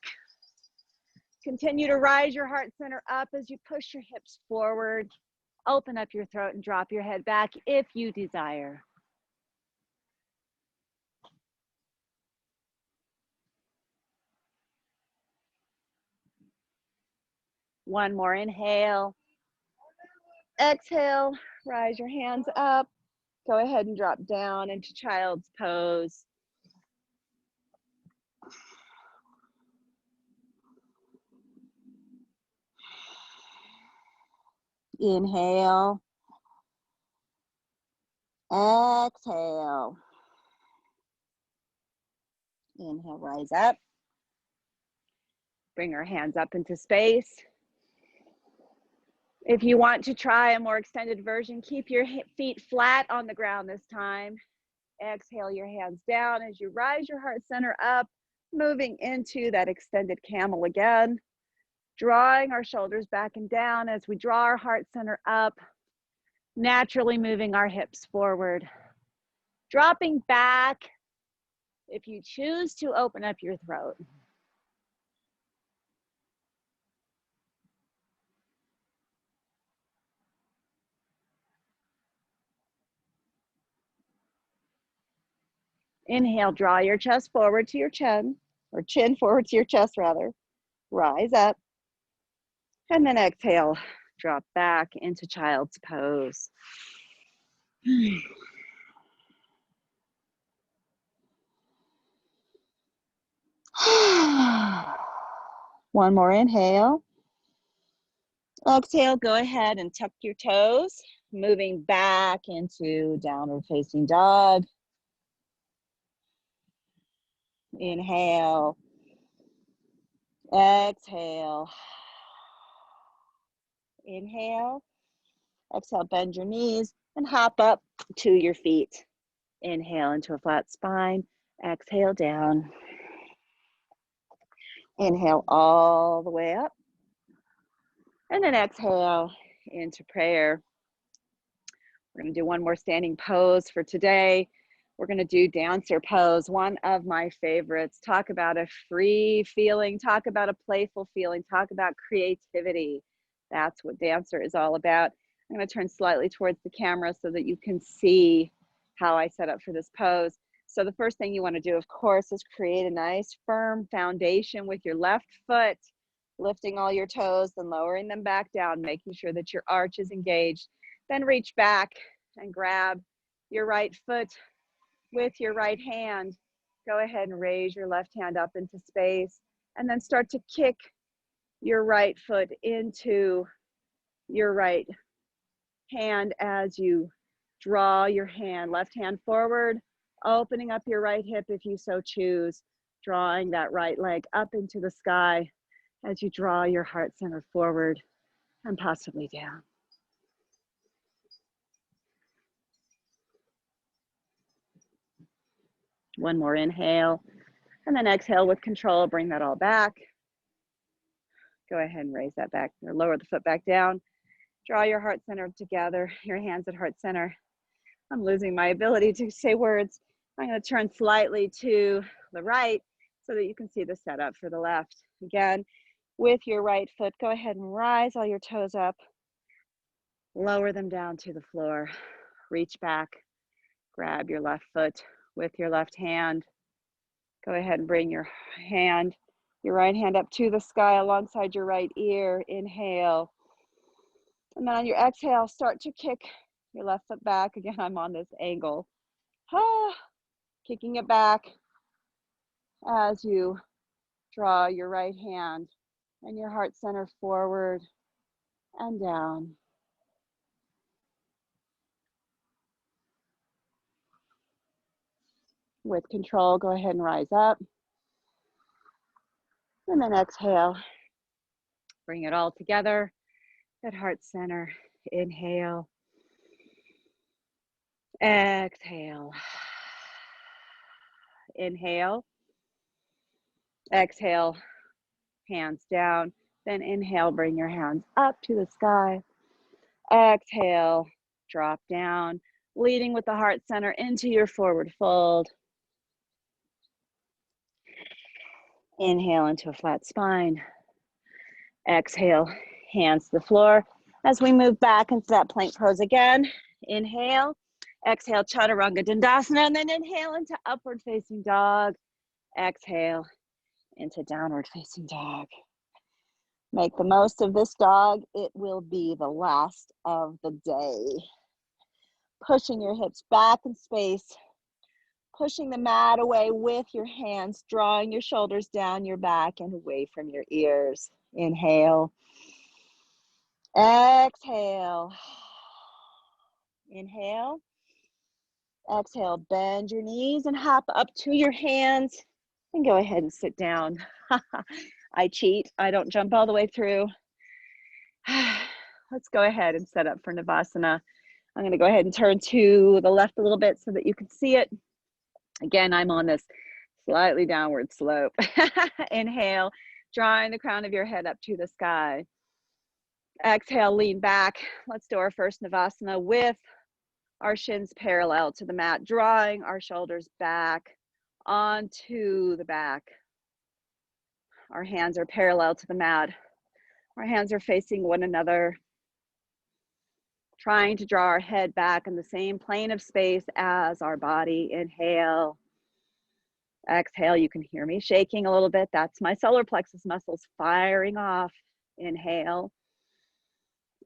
Continue to rise your heart center up as you push your hips forward. Open up your throat and drop your head back if you desire. One more inhale. Exhale, rise your hands up. Go ahead and drop down into child's pose. Inhale. Exhale. Inhale, rise up. Bring our hands up into space. If you want to try a more extended version, keep your feet flat on the ground this time. Exhale your hands down as you rise your heart center up, moving into that extended camel again. Drawing our shoulders back and down as we draw our heart center up, naturally moving our hips forward. Dropping back if you choose to open up your throat. Inhale, draw your chest forward to your chin, or chin forward to your chest rather. Rise up. And then exhale, drop back into child's pose. One more inhale. Exhale, go ahead and tuck your toes, moving back into downward facing dog. Inhale. Exhale. Inhale. Exhale, bend your knees and hop up to your feet. Inhale into a flat spine. Exhale down. Inhale all the way up. And then exhale into prayer. We're going to do one more standing pose for today. We're going to do dancer pose, one of my favorites. Talk about a free feeling, talk about a playful feeling, talk about creativity. That's what dancer is all about. I'm going to turn slightly towards the camera so that you can see how I set up for this pose. So the first thing you want to do, of course, is create a nice firm foundation with your left foot, lifting all your toes and lowering them back down, making sure that your arch is engaged. Then reach back and grab your right foot with your right hand. Go ahead and raise your left hand up into space, and then start to kick your right foot into your right hand as you draw your hand, left hand forward, opening up your right hip if you so choose, drawing that right leg up into the sky as you draw your heart center forward and possibly down. One more inhale, and then exhale with control, bring that all back. Go ahead and raise that back, or lower the foot back down. Draw your heart center together, your hands at heart center. I'm losing my ability to say words. I'm going to turn slightly to the right so that you can see the setup for the left. Again, with your right foot, go ahead and rise all your toes up. Lower them down to the floor. Reach back. Grab your left foot with your left hand. Go ahead and bring your right hand up to the sky alongside your right ear. Inhale. And then on your exhale, start to kick your left foot back. Again, I'm on this angle. Kicking it back as you draw your right hand and your heart center forward and down. With control, go ahead and rise up. And then exhale. Bring it all together at heart center. Inhale. Exhale. Inhale. Exhale. Hands down. Then inhale, bring your hands up to the sky. Exhale, drop down, leading with the heart center into your forward fold. Inhale into a flat spine. Exhale, hands to the floor. As we move back into that plank pose again, inhale, exhale, Chaturanga Dandasana, and then inhale into upward facing dog. Exhale into downward facing dog. Make the most of this dog. It will be the last of the day. Pushing your hips back in space. Pushing the mat away with your hands, drawing your shoulders down your back and away from your ears. Inhale. Exhale. Inhale. Exhale, bend your knees and hop up to your hands and go ahead and sit down. I cheat. I don't jump all the way through. Let's go ahead and set up for Navasana. I'm going to go ahead and turn to the left a little bit so that you can see it. Again, I'm on this slightly downward slope. Inhale, drawing the crown of your head up to the sky. Exhale, lean back. Let's do our first Navasana with our shins parallel to the mat, drawing our shoulders back onto the back. Our hands are parallel to the mat. Our hands are facing one another. Trying to draw our head back in the same plane of space as our body. Inhale. Exhale, you can hear me shaking a little bit. That's my solar plexus muscles firing off. Inhale.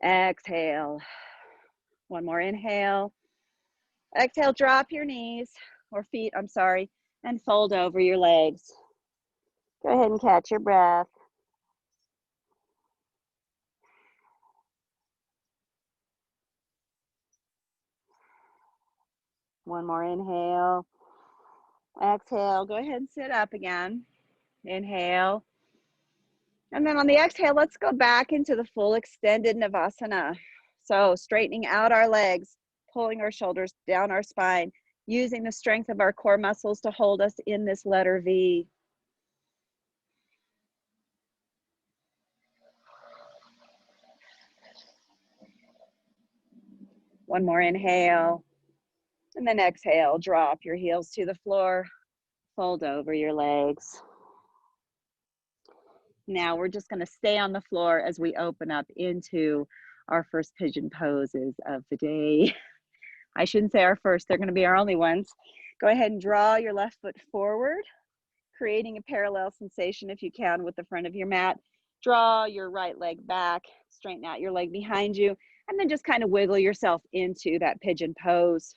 Exhale. One more inhale. Exhale, drop your knees or feet, I'm sorry, and fold over your legs. Go ahead and catch your breath. One more inhale. Exhale, go ahead and sit up again. Inhale. And then on the exhale, let's go back into the full extended Navasana. So straightening out our legs, pulling our shoulders down our spine, using the strength of our core muscles to hold us in this letter V. One more inhale. And then exhale, drop your heels to the floor, fold over your legs. Now we're just going to stay on the floor as we open up into our first pigeon poses of the day. I shouldn't say our first, they're going to be our only ones. Go ahead and draw your left foot forward, creating a parallel sensation if you can with the front of your mat. Draw your right leg back, straighten out your leg behind you, and then just kind of wiggle yourself into that pigeon pose.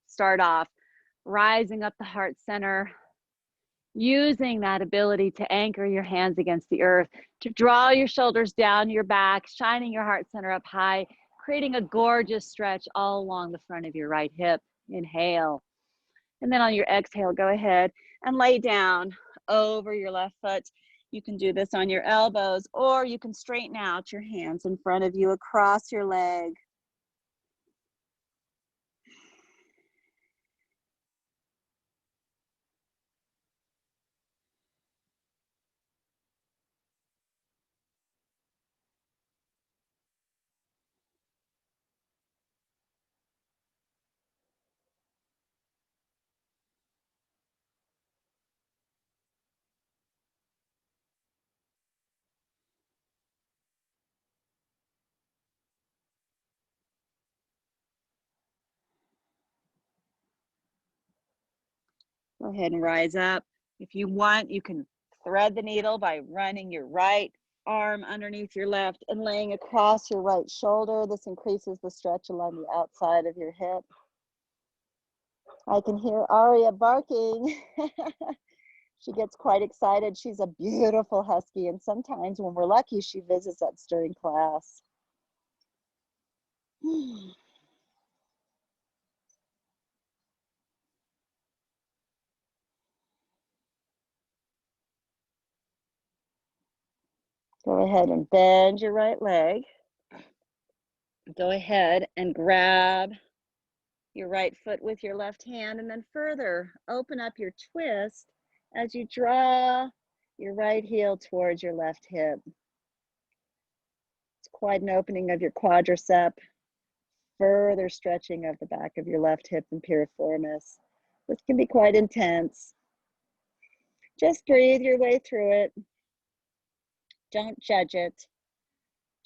Start off rising up the heart center, using that ability to anchor your hands against the earth, to draw your shoulders down your back, shining your heart center up high, creating a gorgeous stretch all along the front of your right hip. Inhale. And then on your exhale, go ahead and lay down over your left foot. You can do this on your elbows, or you can straighten out your hands in front of you across your leg. Go ahead and rise up. If you want, you can thread the needle by running your right arm underneath your left and laying across your right shoulder. This increases the stretch along the outside of your hip. I can hear Aria barking. She gets quite excited. She's a beautiful husky, and sometimes when we're lucky, she visits us during class. Go ahead and bend your right leg. Go ahead and grab your right foot with your left hand, and then further open up your twist as you draw your right heel towards your left hip. It's quite an opening of your quadricep, further stretching of the back of your left hip and piriformis. This can be quite intense. Just breathe your way through it. Don't judge it.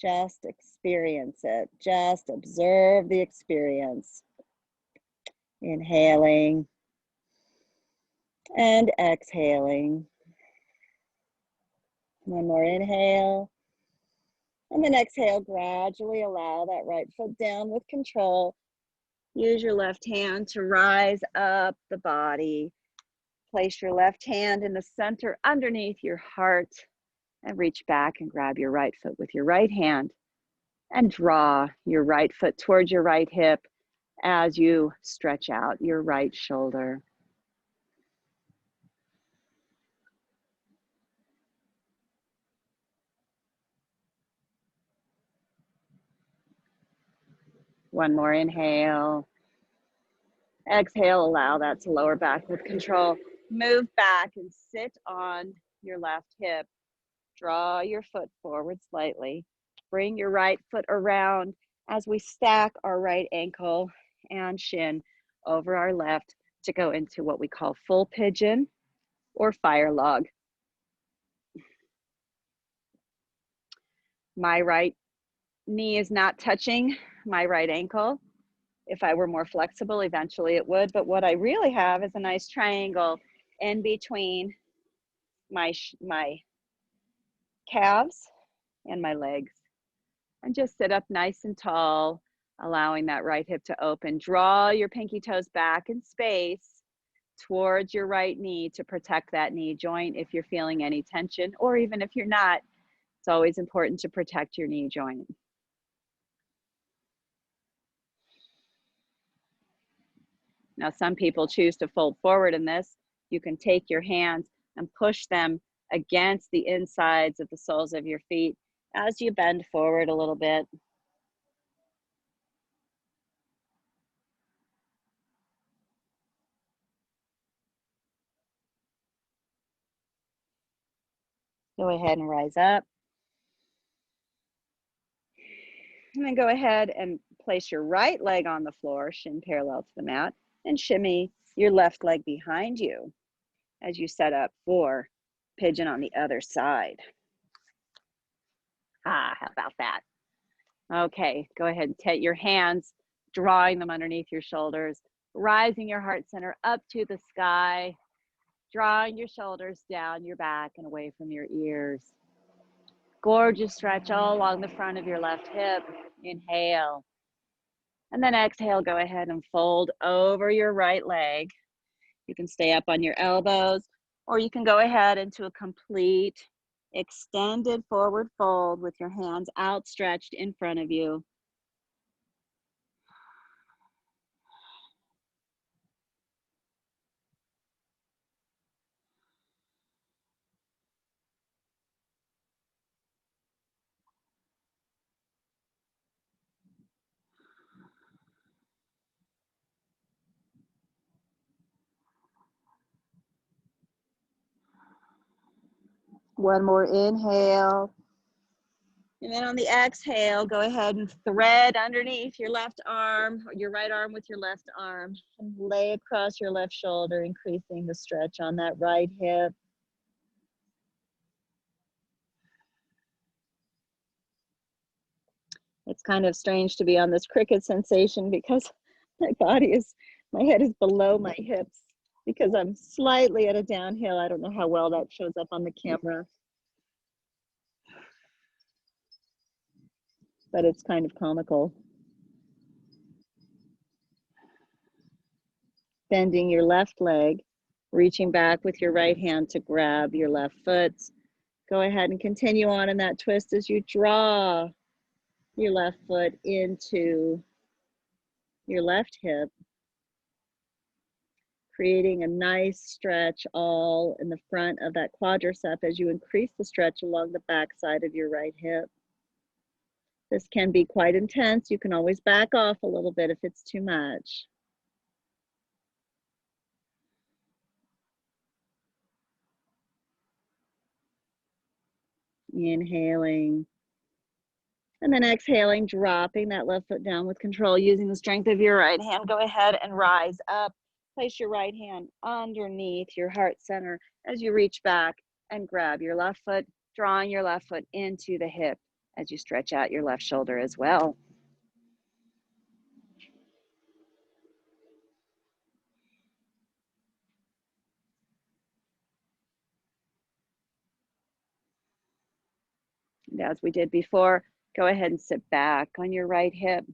Just experience it. Just observe the experience. Inhaling and exhaling. One more inhale. And then exhale, gradually allow that right foot down with control. Use your left hand to rise up the body. Place your left hand in the center underneath your heart and reach back and grab your right foot with your right hand and draw your right foot towards your right hip as you stretch out your right shoulder. One more inhale. Exhale, allow that to lower back with control. Move back and sit on your left hip. Draw your foot forward slightly. Bring your right foot around as we stack our right ankle and shin over our left to go into what we call full pigeon or fire log. My right knee is not touching my right ankle. If I were more flexible, eventually it would, but what I really have is a nice triangle in between my calves and my legs. And just sit up nice and tall, allowing that right hip to open. Draw your pinky toes back in space towards your right knee to protect that knee joint if you're feeling any tension, or even if you're not, it's always important to protect your knee joint. Now, some people choose to fold forward in this. You can take your hands and push them against the insides of the soles of your feet as you bend forward a little bit. Go ahead and rise up. And then go ahead and place your right leg on the floor, shin parallel to the mat, and shimmy your left leg behind you as you set up for pigeon on the other side. How about that? Okay, go ahead and take your hands, drawing them underneath your shoulders, rising your heart center up to the sky, drawing your shoulders down your back and away from your ears. Gorgeous stretch all along the front of your left hip. Inhale. And then exhale, go ahead and fold over your right leg. You can stay up on your elbows, or you can go ahead into a complete extended forward fold with your hands outstretched in front of you. One more inhale. And then on the exhale, go ahead and thread underneath your left arm, or your right arm with your left arm, and lay across your left shoulder, increasing the stretch on that right hip. It's kind of strange to be on this cricket sensation because my head is below my hips. because I'm slightly at a downhill. I don't know how well that shows up on the camera, but it's kind of comical. Bending your left leg, reaching back with your right hand to grab your left foot. Go ahead and continue on in that twist as you draw your left foot into your left hip, creating a nice stretch all in the front of that quadricep as you increase the stretch along the back side of your right hip. This can be quite intense. You can always back off a little bit if it's too much. Inhaling. And then exhaling, dropping that left foot down with control, using the strength of your right hand. Go ahead and rise up. Place your right hand underneath your heart center as you reach back and grab your left foot, drawing your left foot into the hip as you stretch out your left shoulder as well. And as we did before, go ahead and sit back on your right hip.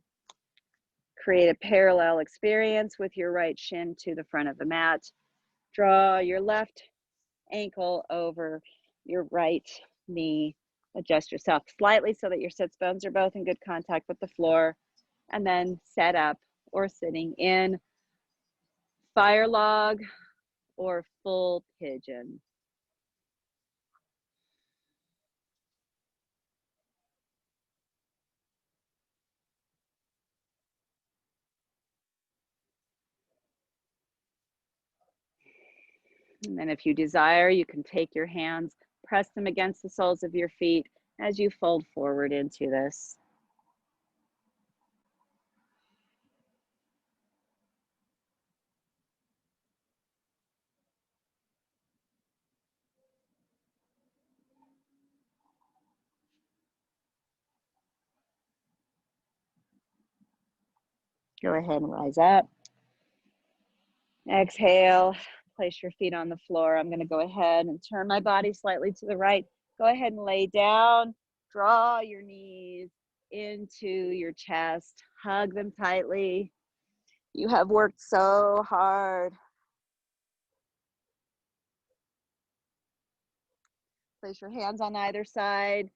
Create a parallel experience with your right shin to the front of the mat. Draw your left ankle over your right knee. Adjust yourself slightly so that your sits bones are both in good contact with the floor. And then set up or sitting in fire log or full pigeon. And then if you desire, you can take your hands, press them against the soles of your feet as you fold forward into this. Go ahead and rise up. Exhale, place your feet on the floor. I'm going to go ahead and turn my body slightly to the right. Go ahead and lay down. Draw your knees into your chest. Hug them tightly. You have worked so hard. Place your hands on either side.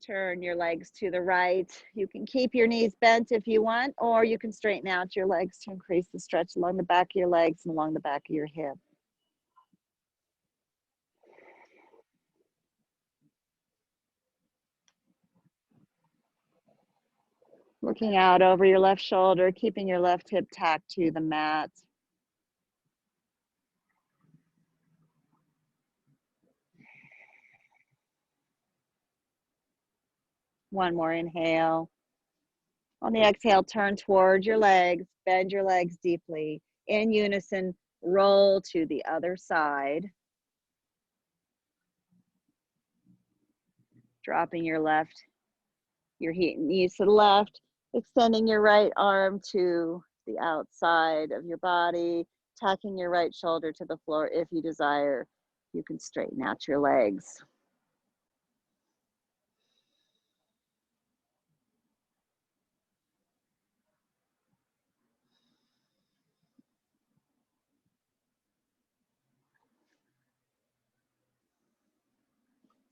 Turn your legs to the right. You can keep your knees bent if you want, or you can straighten out your legs to increase the stretch along the back of your legs and along the back of your hip. Looking out over your left shoulder, keeping your left hip tacked to the mat. One more inhale. On the exhale, turn towards your legs, bend your legs deeply. In unison, roll to the other side. Dropping your knees to the left, extending your right arm to the outside of your body, tacking your right shoulder to the floor if you desire. You can straighten out your legs.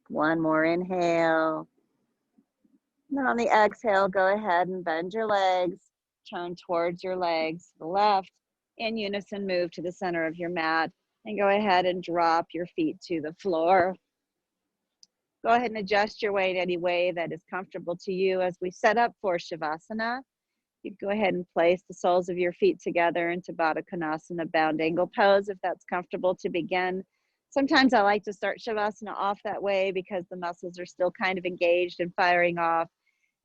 One more inhale. And then on the exhale, go ahead and bend your legs, turn towards your legs to the left. In unison, move to the center of your mat and go ahead and drop your feet to the floor. Go ahead and adjust your weight any way that is comfortable to you as we set up for Shavasana. You can go ahead and place the soles of your feet together into Baddha Konasana, bound angle pose, if that's comfortable to begin. Sometimes I like to start Shavasana off that way because the muscles are still kind of engaged and firing off.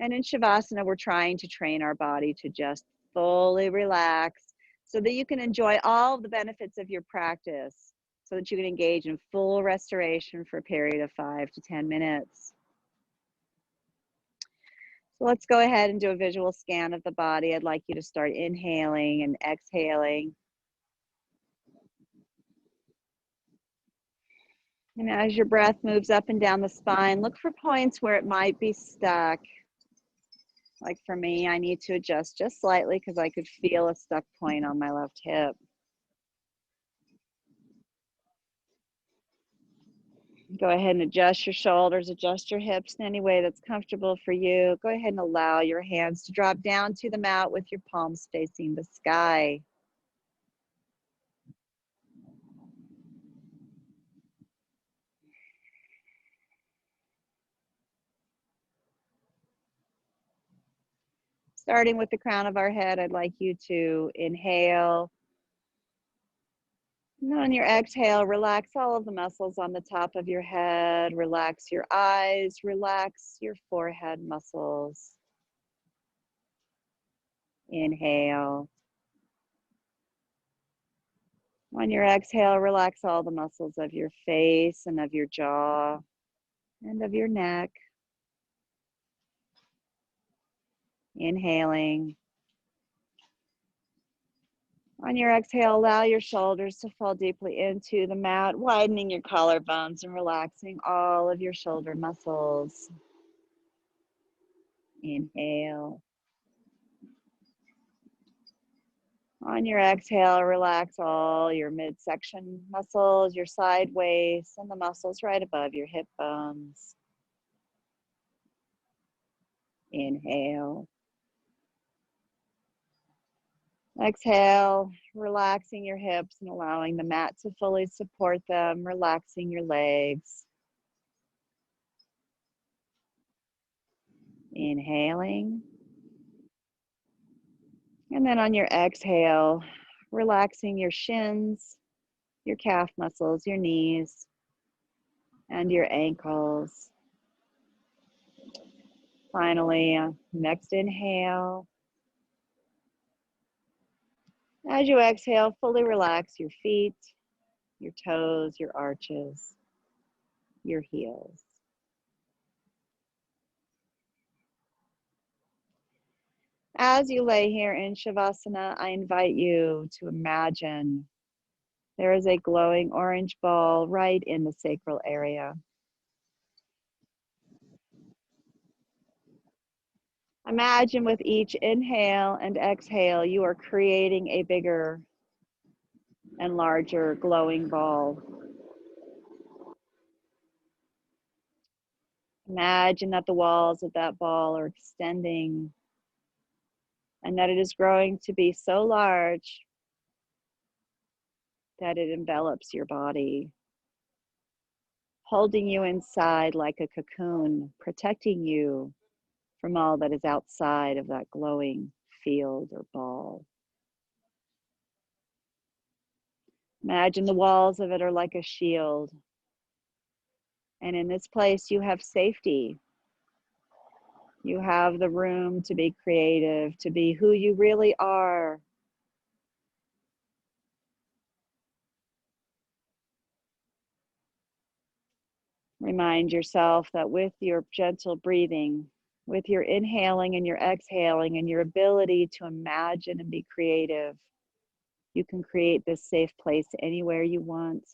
And in Shavasana, we're trying to train our body to just fully relax so that you can enjoy all of the benefits of your practice, so that you can engage in full restoration for a period of 5 to 10 minutes. So let's go ahead and do a visual scan of the body. I'd like you to start inhaling and exhaling. And as your breath moves up and down the spine, look for points where it might be stuck. Like for me, I need to adjust just slightly because I could feel a stuck point on my left hip. Go ahead and adjust your shoulders, adjust your hips in any way that's comfortable for you. Go ahead and allow your hands to drop down to the mat with your palms facing the sky. Starting with the crown of our head, I'd like you to inhale. And on your exhale, relax all of the muscles on the top of your head. Relax your eyes, relax your forehead muscles. Inhale. On your exhale, relax all the muscles of your face and of your jaw and of your neck. Inhaling. On your exhale, allow your shoulders to fall deeply into the mat, widening your collarbones and relaxing all of your shoulder muscles. Inhale. On your exhale, relax all your midsection muscles, your side waist, and the muscles right above your hip bones. Inhale. Exhale, relaxing your hips and allowing the mat to fully support them, relaxing your legs. Inhaling. And then on your exhale, relaxing your shins, your calf muscles, your knees, and your ankles. Finally, next inhale. As you exhale, fully relax your feet, your toes, your arches, your heels. As you lay here in Shavasana, I invite you to imagine there is a glowing orange ball right in the sacral area. Imagine with each inhale and exhale, you are creating a bigger and larger glowing ball. Imagine that the walls of that ball are extending and that it is growing to be so large that it envelops your body, holding you inside like a cocoon, protecting you from all that is outside of that glowing field or ball. Imagine the walls of it are like a shield. And in this place, you have safety. You have the room to be creative, to be who you really are. Remind yourself that with your gentle breathing, with your inhaling and your exhaling and your ability to imagine and be creative, you can create this safe place anywhere you want.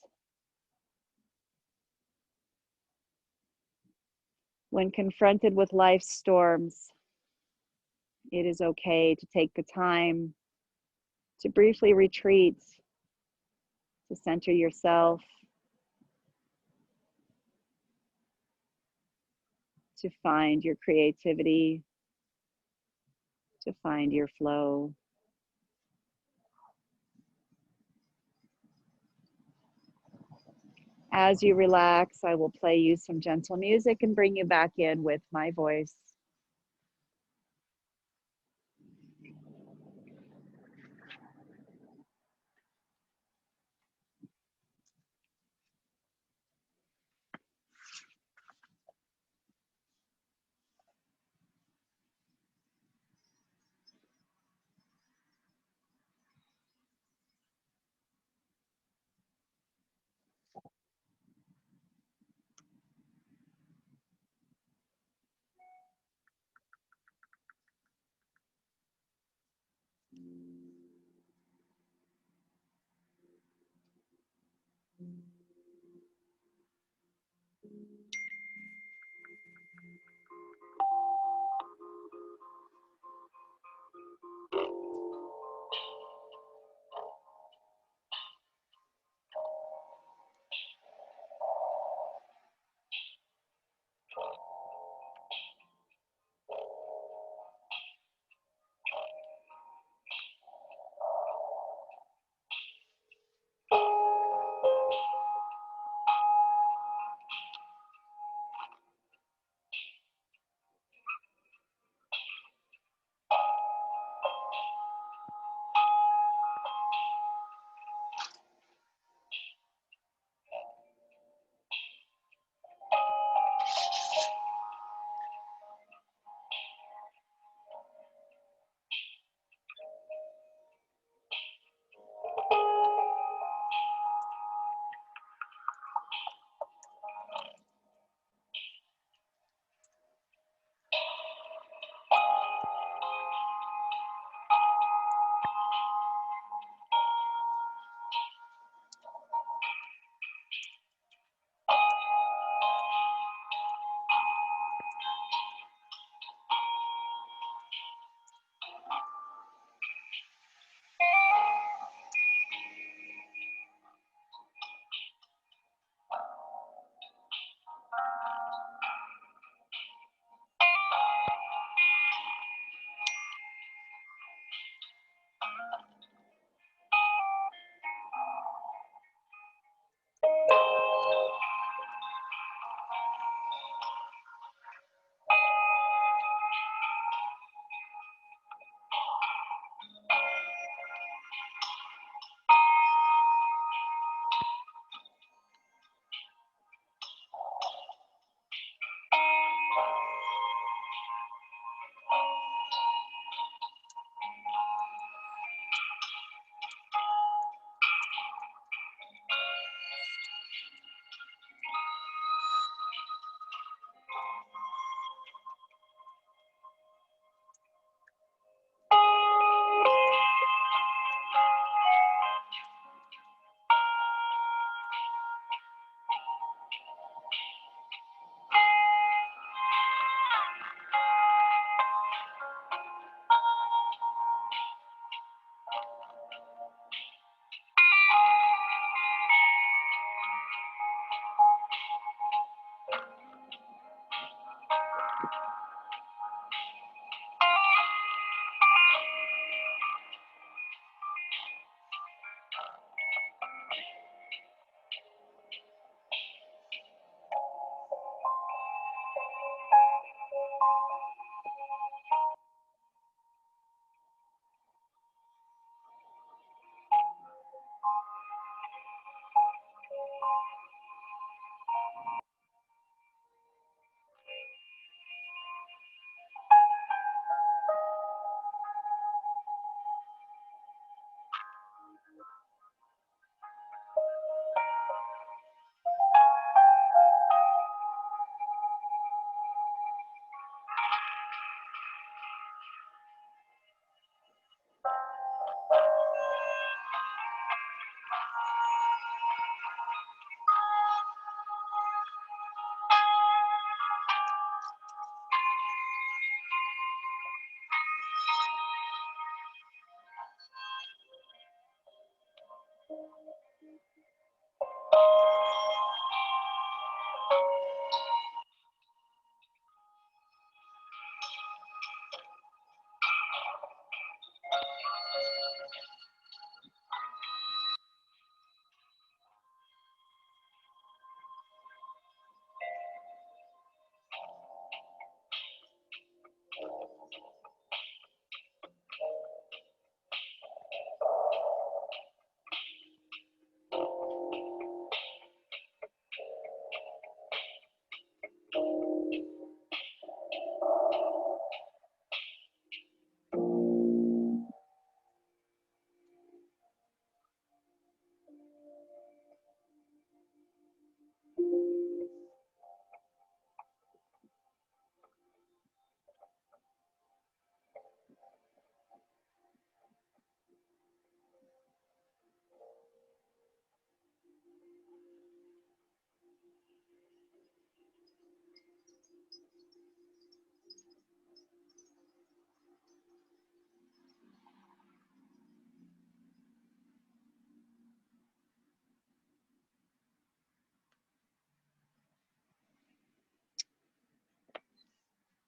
When confronted with life's storms, it is okay to take the time to briefly retreat, to center yourself, to find your creativity, to find your flow. As you relax, I will play you some gentle music and bring you back in with my voice.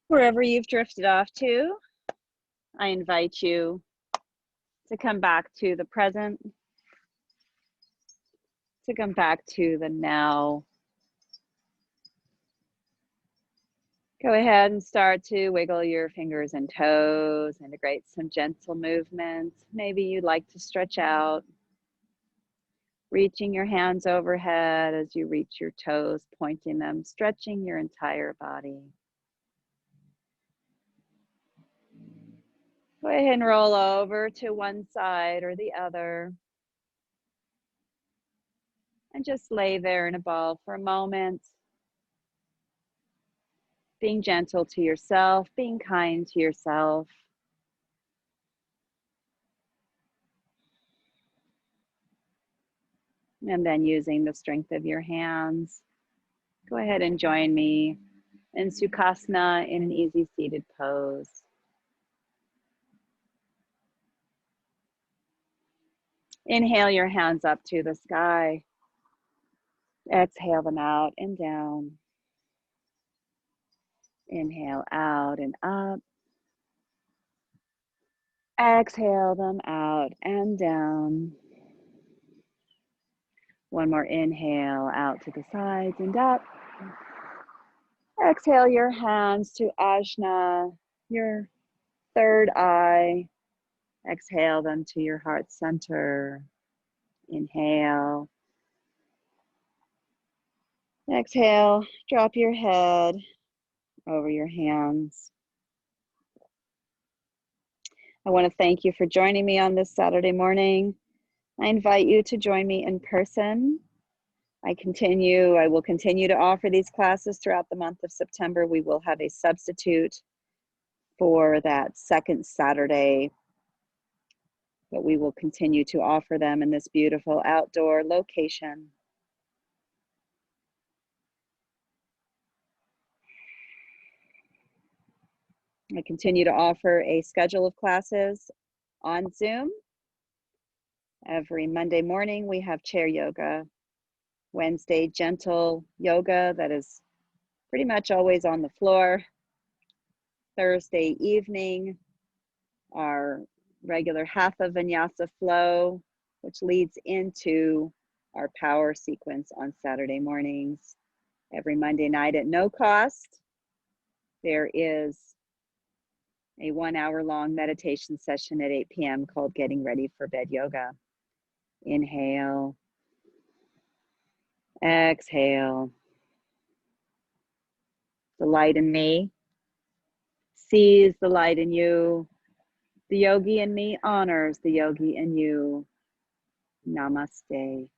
Wherever you've drifted off to, I invite you to come back to the present, to come back to the now. Go ahead and start to wiggle your fingers and toes, integrate some gentle movements. Maybe you'd like to stretch out, reaching your hands overhead as you reach your toes, pointing them, stretching your entire body. Go ahead and roll over to one side or the other. And just lay there in a ball for a moment. Being gentle to yourself, being kind to yourself. And then using the strength of your hands, go ahead and join me in Sukhasana in an easy seated pose. Inhale your hands up to the sky. Exhale them out and down. Inhale out and up. Exhale them out and down. One more inhale out to the sides and up. Exhale your hands to Ajna, your third eye. Exhale them to your heart center. Inhale. Exhale, drop your head over your hands. I want to thank you for joining me on this Saturday morning. I invite you to join me in person. I will continue to offer these classes throughout the month of September. We will have a substitute for that second Saturday, but we will continue to offer them in this beautiful outdoor location. I continue to offer a schedule of classes on Zoom. Every Monday morning, we have chair yoga. Wednesday, gentle yoga that is pretty much always on the floor. Thursday evening, our regular hatha vinyasa flow, which leads into our power sequence on Saturday mornings. Every Monday night at no cost, there is a 1 hour long meditation session at 8 p.m. called Getting Ready for Bed Yoga. Inhale, exhale. The light in me sees the light in you. The yogi in me honors the yogi in you. Namaste.